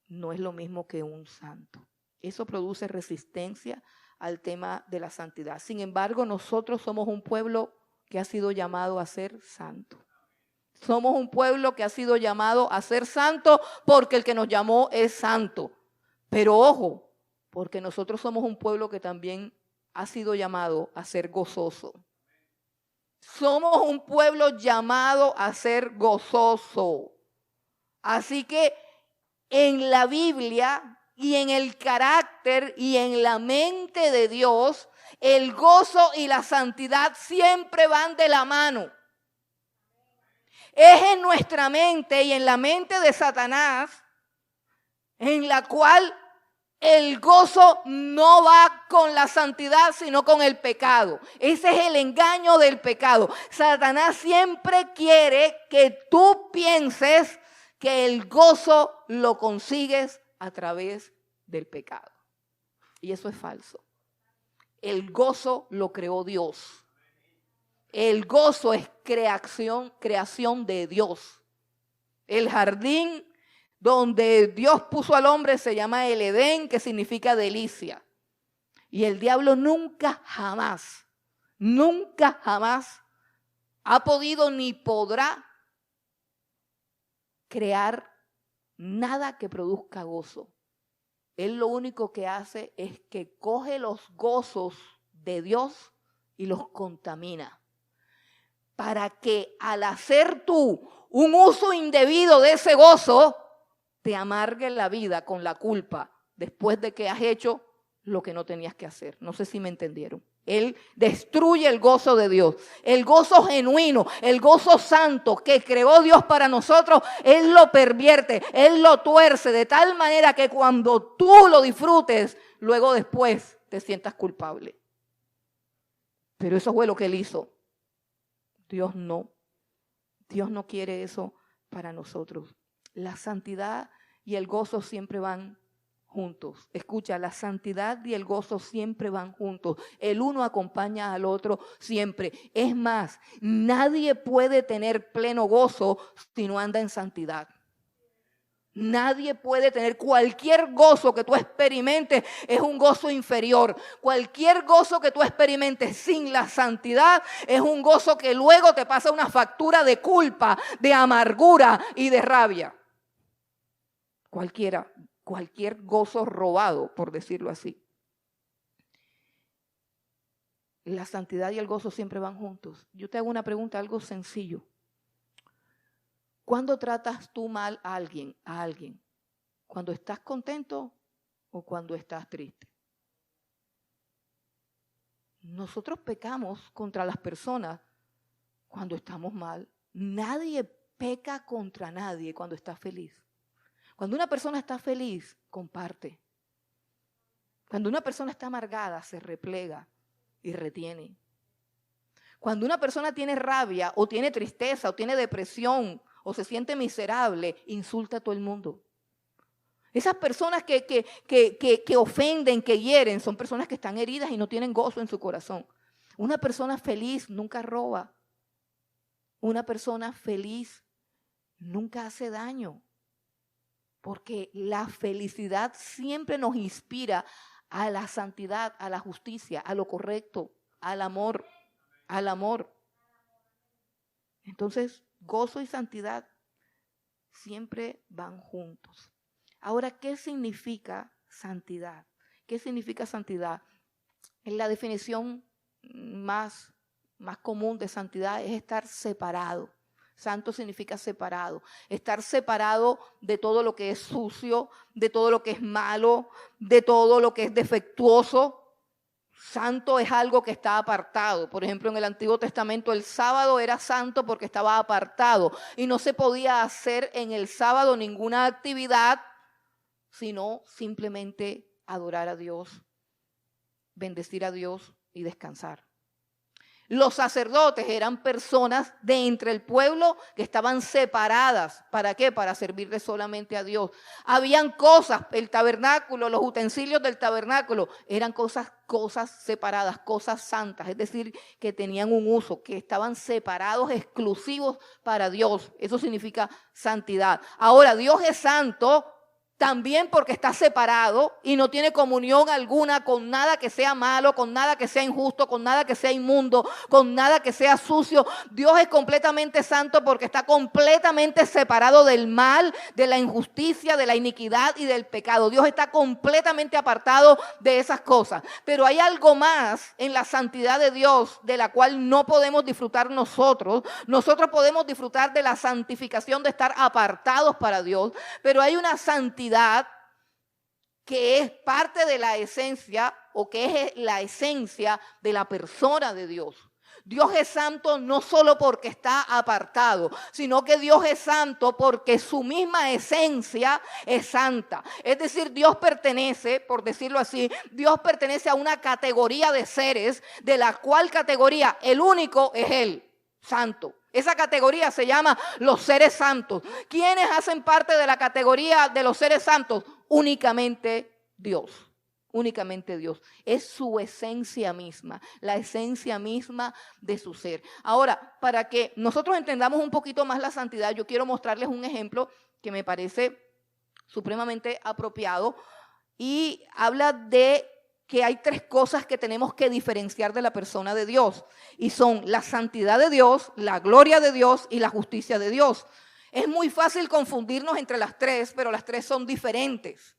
no es lo mismo que un santo. Eso produce resistencia al tema de la santidad. Sin embargo, nosotros somos un pueblo que ha sido llamado a ser santo. Somos un pueblo que ha sido llamado a ser santo porque el que nos llamó es santo. Pero ojo, porque nosotros somos un pueblo que también ha sido llamado a ser gozoso. Somos un pueblo llamado a ser gozoso. Así que en la Biblia y en el carácter y en la mente de Dios, el gozo y la santidad siempre van de la mano. Es en nuestra mente y en la mente de Satanás en la cual el gozo no va con la santidad, sino con el pecado. Ese es el engaño del pecado. Satanás siempre quiere que tú pienses que el gozo lo consigues a través del pecado. Y eso es falso. El gozo lo creó Dios. El gozo es creación de Dios. El jardín donde Dios puso al hombre se llama el Edén, que significa delicia. Y el diablo nunca jamás ha podido ni podrá crear nada que produzca gozo. Él lo único que hace es que coge los gozos de Dios y los contamina. Para que al hacer tú un uso indebido de ese gozo, te amargue la vida con la culpa después de que has hecho lo que no tenías que hacer. No sé si me entendieron. Él destruye el gozo de Dios, el gozo genuino, el gozo santo que creó Dios para nosotros. Él lo pervierte, Él lo tuerce de tal manera que cuando tú lo disfrutes, luego después te sientas culpable. Pero eso fue lo que Él hizo. Dios no quiere eso para nosotros. La santidad y el gozo siempre van juntos. Escucha, la santidad y el gozo siempre van juntos. El uno acompaña al otro siempre. Es más, nadie puede tener pleno gozo si no anda en santidad. Nadie puede tener cualquier gozo que tú experimentes, es un gozo inferior. Cualquier gozo que tú experimentes sin la santidad es un gozo que luego te pasa una factura de culpa, de amargura y de rabia. Cualquier gozo robado, por decirlo así. La santidad y el gozo siempre van juntos. Yo te hago una pregunta, algo sencillo. ¿Cuándo tratas tú mal a alguien? ¿Cuando estás contento o cuando estás triste? Nosotros pecamos contra las personas cuando estamos mal. Nadie peca contra nadie cuando está feliz. Cuando una persona está feliz, comparte. Cuando una persona está amargada, se replega y retiene. Cuando una persona tiene rabia o tiene tristeza o tiene depresión o se siente miserable, insulta a todo el mundo. Esas personas que ofenden, que hieren, son personas que están heridas y no tienen gozo en su corazón. Una persona feliz nunca roba. Una persona feliz nunca hace daño. Porque la felicidad siempre nos inspira a la santidad, a la justicia, a lo correcto, al amor. Entonces, gozo y santidad siempre van juntos. Ahora, ¿qué significa santidad? ¿Qué significa santidad? En la definición más común de santidad es estar separado. Santo significa separado. Estar separado de todo lo que es sucio, de todo lo que es malo, de todo lo que es defectuoso. Santo es algo que está apartado. Por ejemplo, en el Antiguo Testamento el sábado era santo porque estaba apartado y no se podía hacer en el sábado ninguna actividad, sino simplemente adorar a Dios, bendecir a Dios y descansar. Los sacerdotes eran personas de entre el pueblo que estaban separadas. ¿Para qué? Para servirle solamente a Dios. Habían cosas, el tabernáculo, los utensilios del tabernáculo, eran cosas separadas, cosas santas. Es decir, que tenían un uso, que estaban separados, exclusivos para Dios. Eso significa santidad. Ahora, Dios es santo también porque está separado y no tiene comunión alguna con nada que sea malo, con nada que sea injusto, con nada que sea inmundo, con nada que sea sucio. Dios es completamente santo porque está completamente separado del mal, de la injusticia, de la iniquidad y del pecado. Dios está completamente apartado de esas cosas. Pero hay algo más en la santidad de Dios de la cual no podemos disfrutar nosotros. Nosotros podemos disfrutar de la santificación de estar apartados para Dios, pero hay una santidad que es parte de la esencia o que es la esencia de la persona de Dios. Dios es santo no solo porque está apartado, sino que Dios es santo porque su misma esencia es santa. Es decir, Dios pertenece, por decirlo así, Dios pertenece a una categoría de seres, de la cual categoría el único es Él, santo. Esa categoría se llama los seres santos. ¿Quiénes hacen parte de la categoría de los seres santos? Únicamente Dios. Únicamente Dios. Es su esencia misma, la esencia misma de su ser. Ahora, para que nosotros entendamos un poquito más la santidad, yo quiero mostrarles un ejemplo que me parece supremamente apropiado y habla de que hay tres cosas que tenemos que diferenciar de la persona de Dios y son la santidad de Dios, la gloria de Dios y la justicia de Dios. Es muy fácil confundirnos entre las tres, pero las tres son diferentes.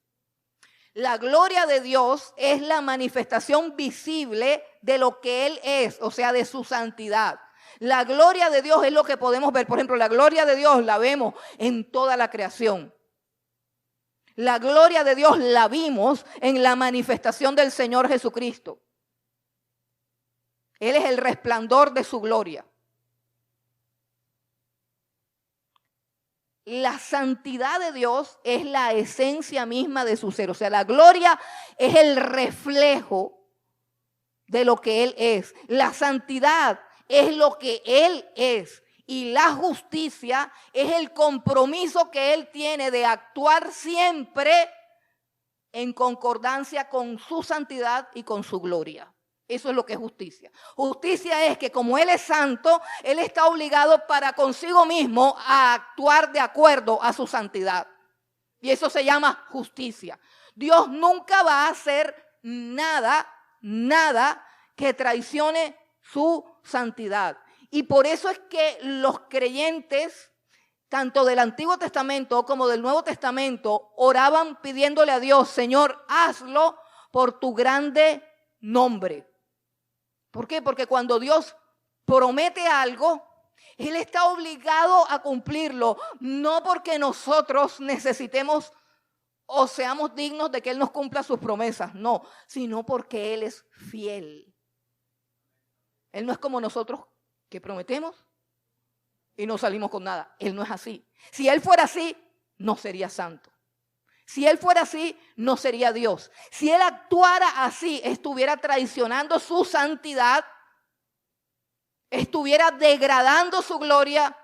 La gloria de Dios es la manifestación visible de lo que Él es, o sea, de su santidad. La gloria de Dios es lo que podemos ver. Por ejemplo, la gloria de Dios la vemos en toda la creación. La gloria de Dios la vimos en la manifestación del Señor Jesucristo. Él es el resplandor de su gloria. La santidad de Dios es la esencia misma de su ser. O sea, la gloria es el reflejo de lo que Él es. La santidad es lo que Él es. Y la justicia es el compromiso que Él tiene de actuar siempre en concordancia con su santidad y con su gloria. Eso es lo que es justicia. Justicia es que como Él es santo, Él está obligado para consigo mismo a actuar de acuerdo a su santidad. Y eso se llama justicia. Dios nunca va a hacer nada que traicione su santidad. Y por eso es que los creyentes, tanto del Antiguo Testamento como del Nuevo Testamento, oraban pidiéndole a Dios, Señor, hazlo por tu grande nombre. ¿Por qué? Porque cuando Dios promete algo, Él está obligado a cumplirlo, no porque nosotros necesitemos o seamos dignos de que Él nos cumpla sus promesas, no, sino porque Él es fiel. Él no es como nosotros que prometemos y no salimos con nada. Él no es así. Si Él fuera así, no sería santo. Si Él fuera así, no sería Dios. Si Él actuara así, estuviera traicionando su santidad, estuviera degradando su gloria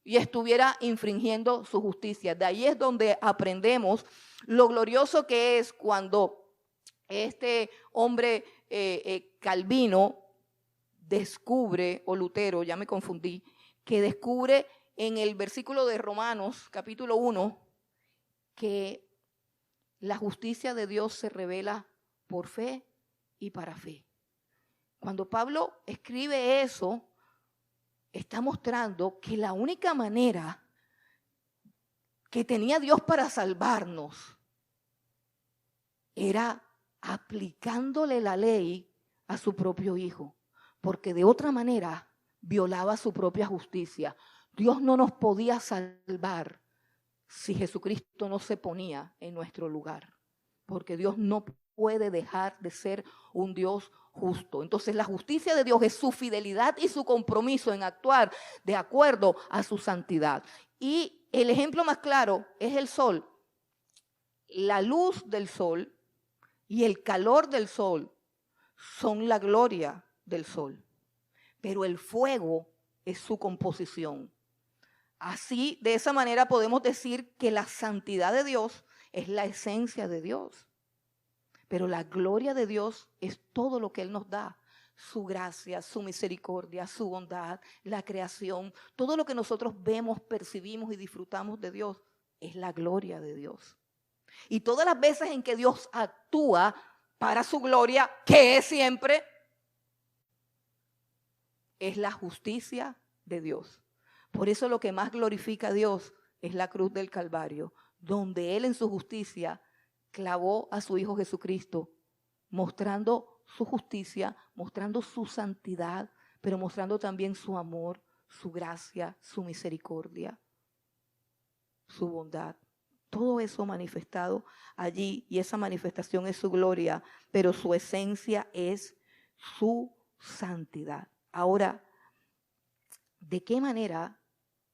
y estuviera infringiendo su justicia. De ahí es donde aprendemos lo glorioso que es cuando este hombre Calvino descubre, o Lutero, ya me confundí, que descubre en el versículo de Romanos, capítulo 1, que la justicia de Dios se revela por fe y para fe. Cuando Pablo escribe eso, está mostrando que la única manera que tenía Dios para salvarnos era aplicándole la ley a su propio Hijo, porque de otra manera violaba su propia justicia. Dios no nos podía salvar si Jesucristo no se ponía en nuestro lugar, porque Dios no puede dejar de ser un Dios justo. Entonces la justicia de Dios es su fidelidad y su compromiso en actuar de acuerdo a su santidad. Y el ejemplo más claro es el sol. La luz del sol y el calor del sol son la gloria del sol, pero el fuego es su composición. Así, de esa manera podemos decir que la santidad de Dios es la esencia de Dios. Pero la gloria de Dios es todo lo que Él nos da. Su gracia, su misericordia, su bondad, la creación. Todo lo que nosotros vemos, percibimos y disfrutamos de Dios es la gloria de Dios. Y todas las veces en que Dios actúa para su gloria, que es siempre, es la justicia de Dios. Por eso lo que más glorifica a Dios es la cruz del Calvario, donde Él en su justicia clavó a su Hijo Jesucristo, mostrando su justicia, mostrando su santidad, pero mostrando también su amor, su gracia, su misericordia, su bondad. Todo eso manifestado allí, y esa manifestación es su gloria, pero su esencia es su santidad. Ahora, ¿de qué manera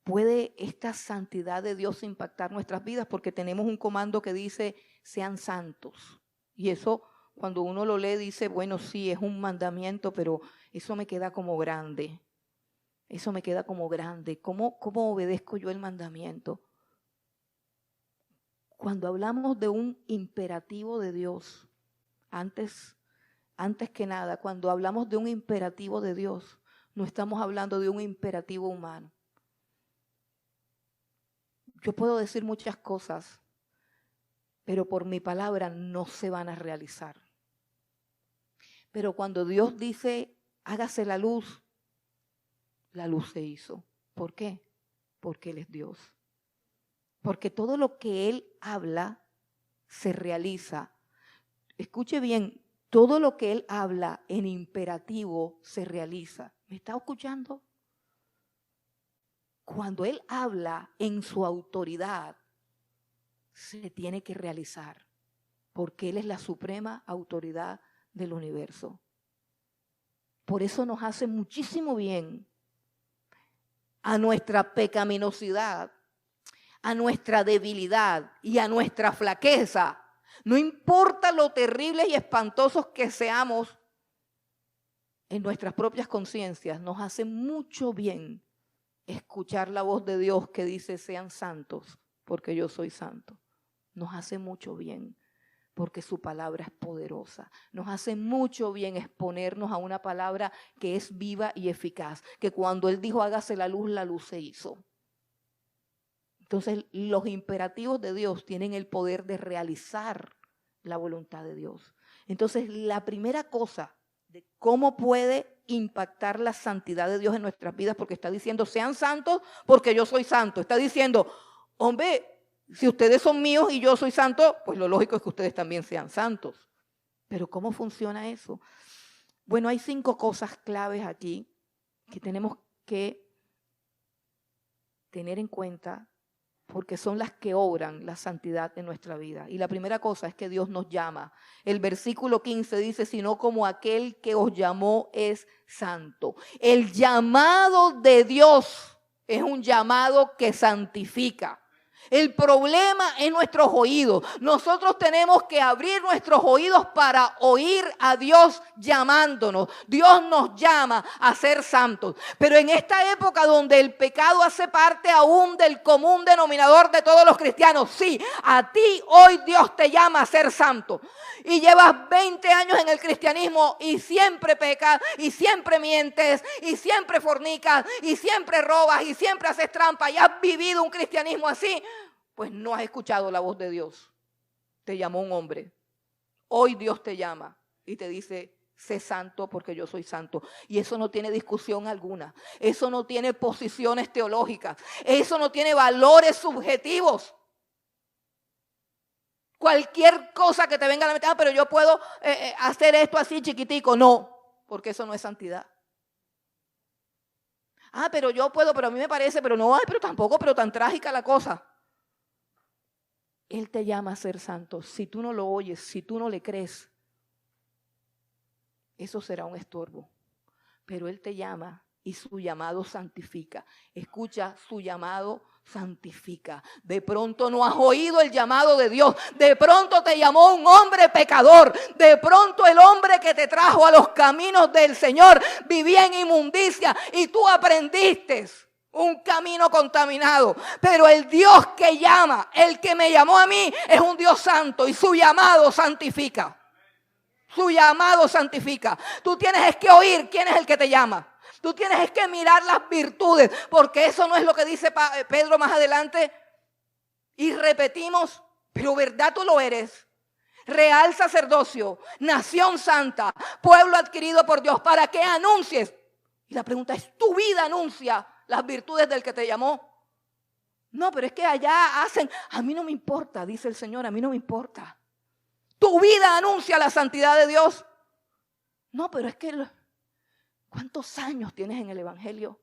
puede esta santidad de Dios impactar nuestras vidas? Porque tenemos un comando que dice, sean santos. Y eso, cuando uno lo lee, dice, bueno, sí, es un mandamiento, pero eso me queda como grande. Eso me queda como grande. ¿Cómo obedezco yo el mandamiento? Cuando hablamos de un imperativo de Dios, antes que nada, cuando hablamos de un imperativo de Dios, no estamos hablando de un imperativo humano. Yo puedo decir muchas cosas, pero por mi palabra no se van a realizar. Pero cuando Dios dice, hágase la luz se hizo. ¿Por qué? Porque Él es Dios. Porque todo lo que Él habla se realiza. Escuche bien, todo lo que Él habla en imperativo se realiza. ¿Me está escuchando? Cuando Él habla en su autoridad, se tiene que realizar, porque Él es la suprema autoridad del universo. Por eso nos hace muchísimo bien a nuestra pecaminosidad, a nuestra debilidad y a nuestra flaqueza. No importa lo terribles y espantosos que seamos en nuestras propias conciencias, nos hace mucho bien escuchar la voz de Dios que dice, sean santos, porque yo soy santo. Nos hace mucho bien, porque su palabra es poderosa. Nos hace mucho bien exponernos a una palabra que es viva y eficaz, que cuando Él dijo hágase la luz se hizo. Entonces, los imperativos de Dios tienen el poder de realizar la voluntad de Dios. Entonces, la primera cosa de cómo puede impactar la santidad de Dios en nuestras vidas, porque está diciendo, sean santos porque yo soy santo. Está diciendo, hombre, si ustedes son míos y yo soy santo, pues lo lógico es que ustedes también sean santos. Pero ¿cómo funciona eso? Bueno, hay 5 cosas claves aquí que tenemos que tener en cuenta, porque son las que obran la santidad en nuestra vida. Y la primera cosa es que Dios nos llama. El versículo 15 dice, sino como aquel que os llamó es santo. El llamado de Dios es un llamado que santifica. El problema es nuestros oídos. Nosotros tenemos que abrir nuestros oídos para oír a Dios llamándonos. Dios nos llama a ser santos. Pero en esta época donde el pecado hace parte aún del común denominador de todos los cristianos, sí, a ti hoy Dios te llama a ser santo. Y llevas 20 años en el cristianismo y siempre pecas, y siempre mientes, y siempre fornicas, y siempre robas, y siempre haces trampa, y has vivido un cristianismo así, pues no has escuchado la voz de Dios. Te llamó un hombre. Hoy Dios te llama y te dice, sé santo porque yo soy santo. Y eso no tiene discusión alguna. Eso no tiene posiciones teológicas. Eso no tiene valores subjetivos. Cualquier cosa que te venga a la mente, pero yo puedo hacer esto así chiquitico. No, porque eso no es santidad. Pero yo puedo, pero a mí me parece, pero no, pero tampoco, pero tan trágica la cosa. Él te llama a ser santo. Si tú no lo oyes, si tú no le crees, eso será un estorbo. Pero Él te llama y su llamado santifica. Escucha, su llamado santifica. De pronto no has oído el llamado de Dios. De pronto te llamó un hombre pecador. De pronto el hombre que te trajo a los caminos del Señor vivía en inmundicia y tú aprendiste un camino contaminado. Pero el Dios que llama, el que me llamó a mí, es un Dios santo y su llamado santifica. Su llamado santifica. Tú tienes que oír quién es el que te llama. Tú tienes que mirar las virtudes, porque eso no es lo que dice Pedro más adelante. Y repetimos, pero verdad tú lo eres. Real sacerdocio, nación santa, pueblo adquirido por Dios, para que anuncies. Y la pregunta es, ¿tu vida anuncia las virtudes del que te llamó? No, pero es que allá hacen, a mí no me importa, dice el Señor, a mí no me importa. ¿Tu vida anuncia la santidad de Dios? No, pero es que, ¿cuántos años tienes en el Evangelio?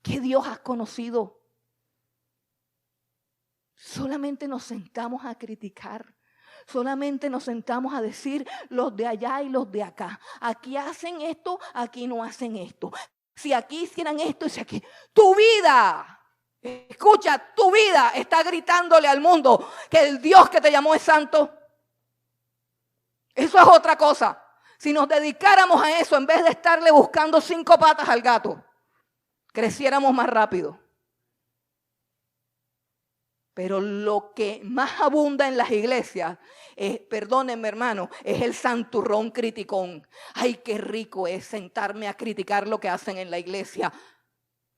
¿Qué Dios has conocido? Solamente nos sentamos a criticar. Solamente nos sentamos a decir los de allá y los de acá. Aquí hacen esto, aquí no hacen esto. Si aquí hicieran esto, si aquí. Tu vida, escucha, tu vida está gritándole al mundo que el Dios que te llamó es santo. Eso es otra cosa. Si nos dedicáramos a eso, en vez de estarle buscando 5 patas al gato, creciéramos más rápido. Pero lo que más abunda en las iglesias, perdónenme hermano, es el santurrón criticón. Ay, qué rico es sentarme a criticar lo que hacen en la iglesia.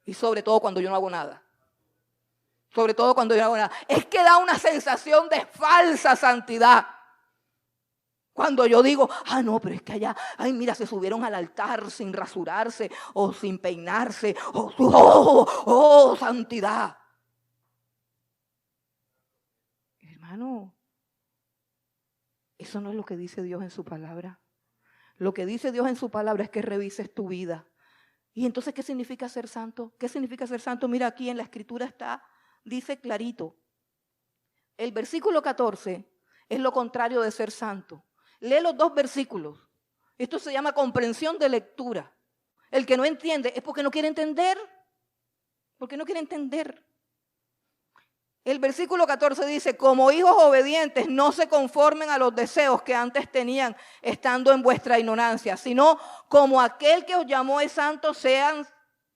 Y sobre todo cuando yo no hago nada. Sobre todo cuando yo no hago nada. Es que da una sensación de falsa santidad. Cuando yo digo, no, pero es que allá, ay, mira, se subieron al altar sin rasurarse o sin peinarse. Oh, santidad. Hermano, eso no es lo que dice Dios en su palabra. Lo que dice Dios en su palabra es que revises tu vida. ¿Y entonces qué significa ser santo? ¿Qué significa ser santo? Mira, aquí en la escritura dice clarito. El versículo 14 es lo contrario de ser santo. Lee los 2 versículos. Esto se llama comprensión de lectura. El que no entiende es porque no quiere entender. Porque no quiere entender. El versículo 14 dice, como hijos obedientes, no se conformen a los deseos que antes tenían estando en vuestra ignorancia, sino como aquel que os llamó es santo, sean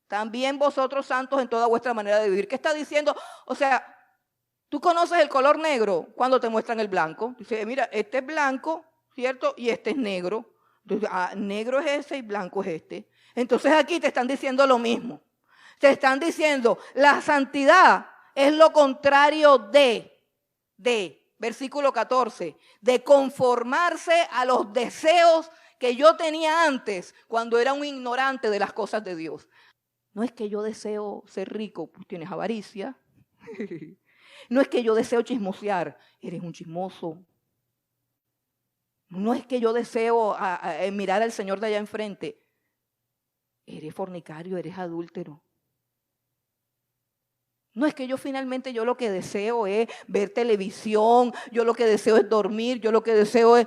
también vosotros santos en toda vuestra manera de vivir. ¿Qué está diciendo? O sea, Tú conoces el color negro cuando te muestran el blanco. Dice, mira, este es blanco, ¿cierto? Y este es negro. Entonces, negro es ese y blanco es este. Entonces aquí te están diciendo lo mismo. Te están diciendo, la santidad es lo contrario versículo 14, de conformarse a los deseos que yo tenía antes cuando era un ignorante de las cosas de Dios. No es que yo deseo ser rico, pues tienes avaricia. No es que yo deseo chismosear, eres un chismoso. No es que yo deseo mirar al Señor de allá enfrente, eres fornicario, eres adúltero. No es que yo finalmente lo que deseo es ver televisión, yo lo que deseo es dormir, yo lo que deseo es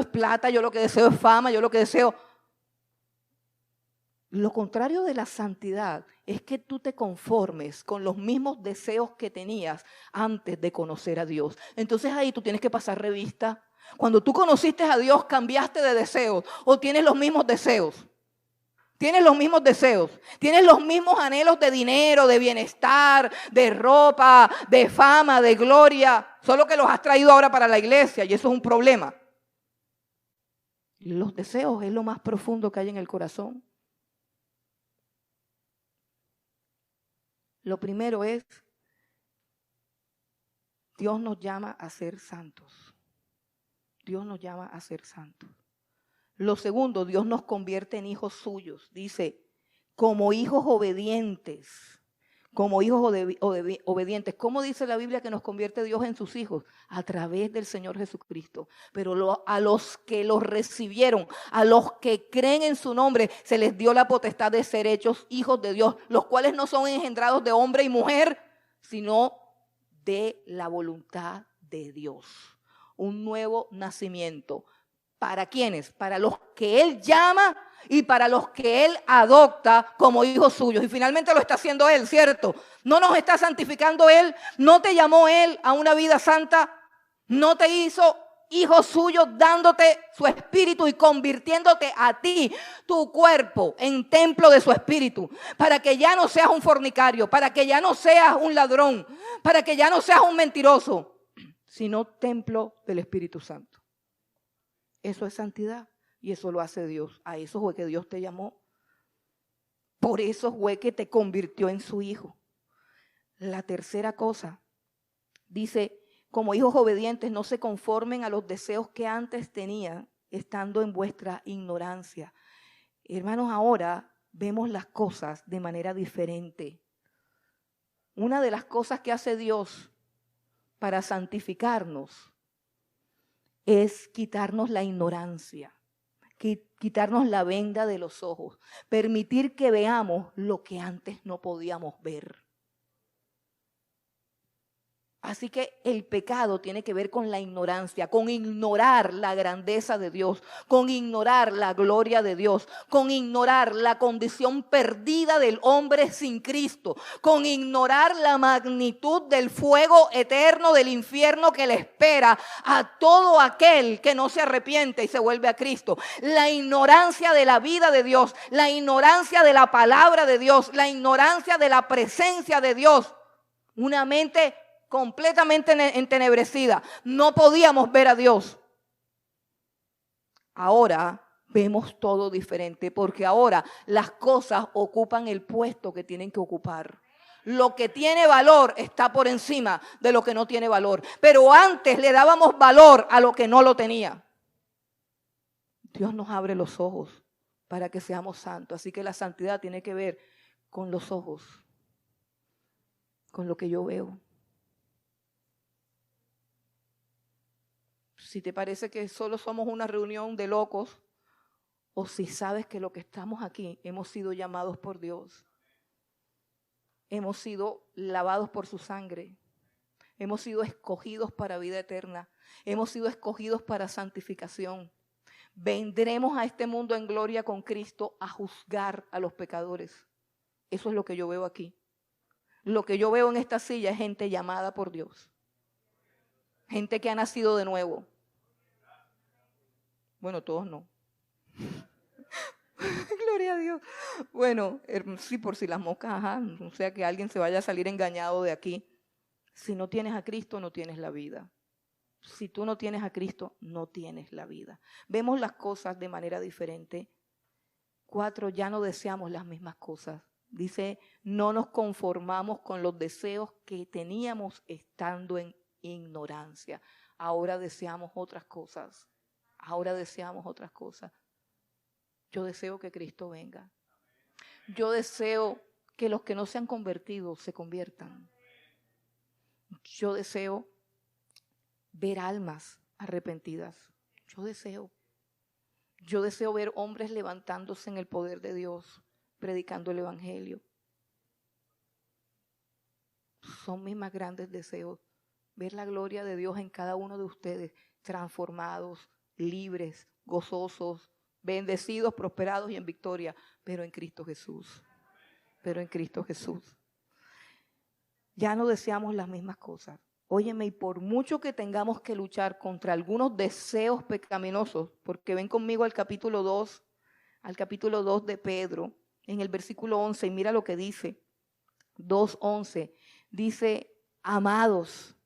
plata, yo lo que deseo es fama, yo lo que deseo. Lo contrario de la santidad es que tú te conformes con los mismos deseos que tenías antes de conocer a Dios. Entonces ahí tú tienes que pasar revista. Cuando tú conociste a Dios, cambiaste de deseos o tienes los mismos deseos. Tienes los mismos deseos, tienes los mismos anhelos de dinero, de bienestar, de ropa, de fama, de gloria, solo que los has traído ahora para la iglesia y eso es un problema. Los deseos es lo más profundo que hay en el corazón. Lo primero es, Dios nos llama a ser santos. Dios nos llama a ser santos. Lo segundo, Dios nos convierte en hijos suyos. Dice, como hijos obedientes. Como hijos obedientes. ¿Cómo dice la Biblia que nos convierte Dios en sus hijos? A través del Señor Jesucristo. Pero a los que los recibieron, a los que creen en su nombre, se les dio la potestad de ser hechos hijos de Dios, los cuales no son engendrados de hombre y mujer, sino de la voluntad de Dios. Un nuevo nacimiento. ¿Para quiénes? Para los que Él llama y para los que Él adopta como hijos suyos. Y finalmente lo está haciendo Él, ¿cierto? No nos está santificando Él, no te llamó Él a una vida santa, no te hizo hijo suyo dándote su espíritu y convirtiéndote a ti, tu cuerpo, en templo de su espíritu, para que ya no seas un fornicario, para que ya no seas un ladrón, para que ya no seas un mentiroso, sino templo del Espíritu Santo. Eso es santidad y eso lo hace Dios. A eso fue que Dios te llamó. Por eso fue que te convirtió en su hijo. La tercera cosa, dice, como hijos obedientes no se conformen a los deseos que antes tenían, estando en vuestra ignorancia. Hermanos, ahora vemos las cosas de manera diferente. Una de las cosas que hace Dios para santificarnos es quitarnos la ignorancia, quitarnos la venda de los ojos, permitir que veamos lo que antes no podíamos ver. Así que el pecado tiene que ver con la ignorancia, con ignorar la grandeza de Dios, con ignorar la gloria de Dios, con ignorar la condición perdida del hombre sin Cristo, con ignorar la magnitud del fuego eterno del infierno que le espera a todo aquel que no se arrepiente y se vuelve a Cristo. La ignorancia de la vida de Dios, la ignorancia de la palabra de Dios, la ignorancia de la presencia de Dios. Una mente completamente entenebrecida. No podíamos ver a Dios. Ahora vemos todo diferente porque ahora las cosas ocupan el puesto que tienen que ocupar. Lo que tiene valor está por encima de lo que no tiene valor. Pero antes le dábamos valor a lo que no lo tenía. Dios nos abre los ojos para que seamos santos. Así que la santidad tiene que ver con los ojos, con lo que yo veo. Si te parece que solo somos una reunión de locos, o si sabes que lo que estamos aquí hemos sido llamados por Dios, hemos sido lavados por su sangre, hemos sido escogidos para vida eterna, hemos sido escogidos para santificación. Vendremos a este mundo en gloria con Cristo a juzgar a los pecadores. Eso es lo que yo veo aquí. Lo que yo veo en esta silla es gente llamada por Dios. Gente que ha nacido de nuevo. Bueno, todos no. Gloria a Dios. Bueno, sí, por si las moscas, o sea, que alguien se vaya a salir engañado de aquí. Si no tienes a Cristo, no tienes la vida. Si tú no tienes a Cristo, no tienes la vida. Vemos las cosas de manera diferente. 4, ya no deseamos las mismas cosas. Dice, no nos conformamos con los deseos que teníamos estando en ignorancia. Ahora deseamos otras cosas. Ahora deseamos otras cosas. Yo deseo que Cristo venga. Yo deseo que los que no se han convertido se conviertan. Yo deseo ver almas arrepentidas. Yo deseo ver hombres levantándose en el poder de Dios, predicando el evangelio. Son mis más grandes deseos, ver la gloria de Dios en cada uno de ustedes, transformados, libres, gozosos, bendecidos, prosperados y en victoria, pero en Cristo Jesús. Pero en Cristo Jesús. Ya no deseamos las mismas cosas. Óyeme, y por mucho que tengamos que luchar contra algunos deseos pecaminosos, porque ven conmigo al capítulo 2 de Pedro, en el versículo 11, y mira lo que dice, 2:11, dice, amados,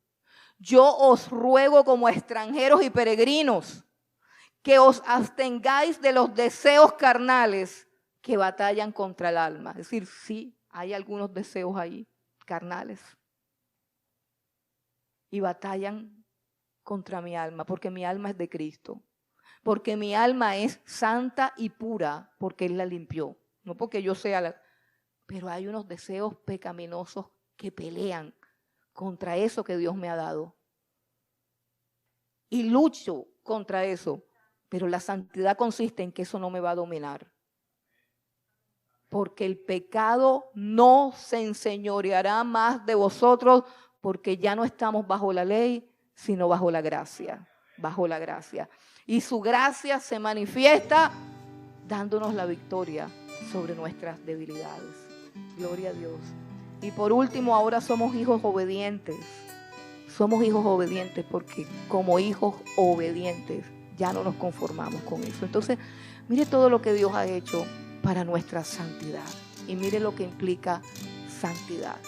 yo os ruego como extranjeros y peregrinos, que os abstengáis de los deseos carnales que batallan contra el alma. Es decir, sí, hay algunos deseos ahí, carnales, y batallan contra mi alma, porque mi alma es de Cristo, porque mi alma es santa y pura, porque Él la limpió, no porque yo sea pero hay unos deseos pecaminosos que pelean contra eso que Dios me ha dado, y lucho contra eso, pero la santidad consiste en que eso no me va a dominar. Porque el pecado no se enseñoreará más de vosotros, porque ya no estamos bajo la ley, sino bajo la gracia. Bajo la gracia. Y su gracia se manifiesta dándonos la victoria sobre nuestras debilidades. Gloria a Dios. Y por último, ahora somos hijos obedientes. Somos hijos obedientes porque como hijos obedientes ya no nos conformamos con eso. Entonces, mire todo lo que Dios ha hecho para nuestra santidad. Y mire lo que implica santidad.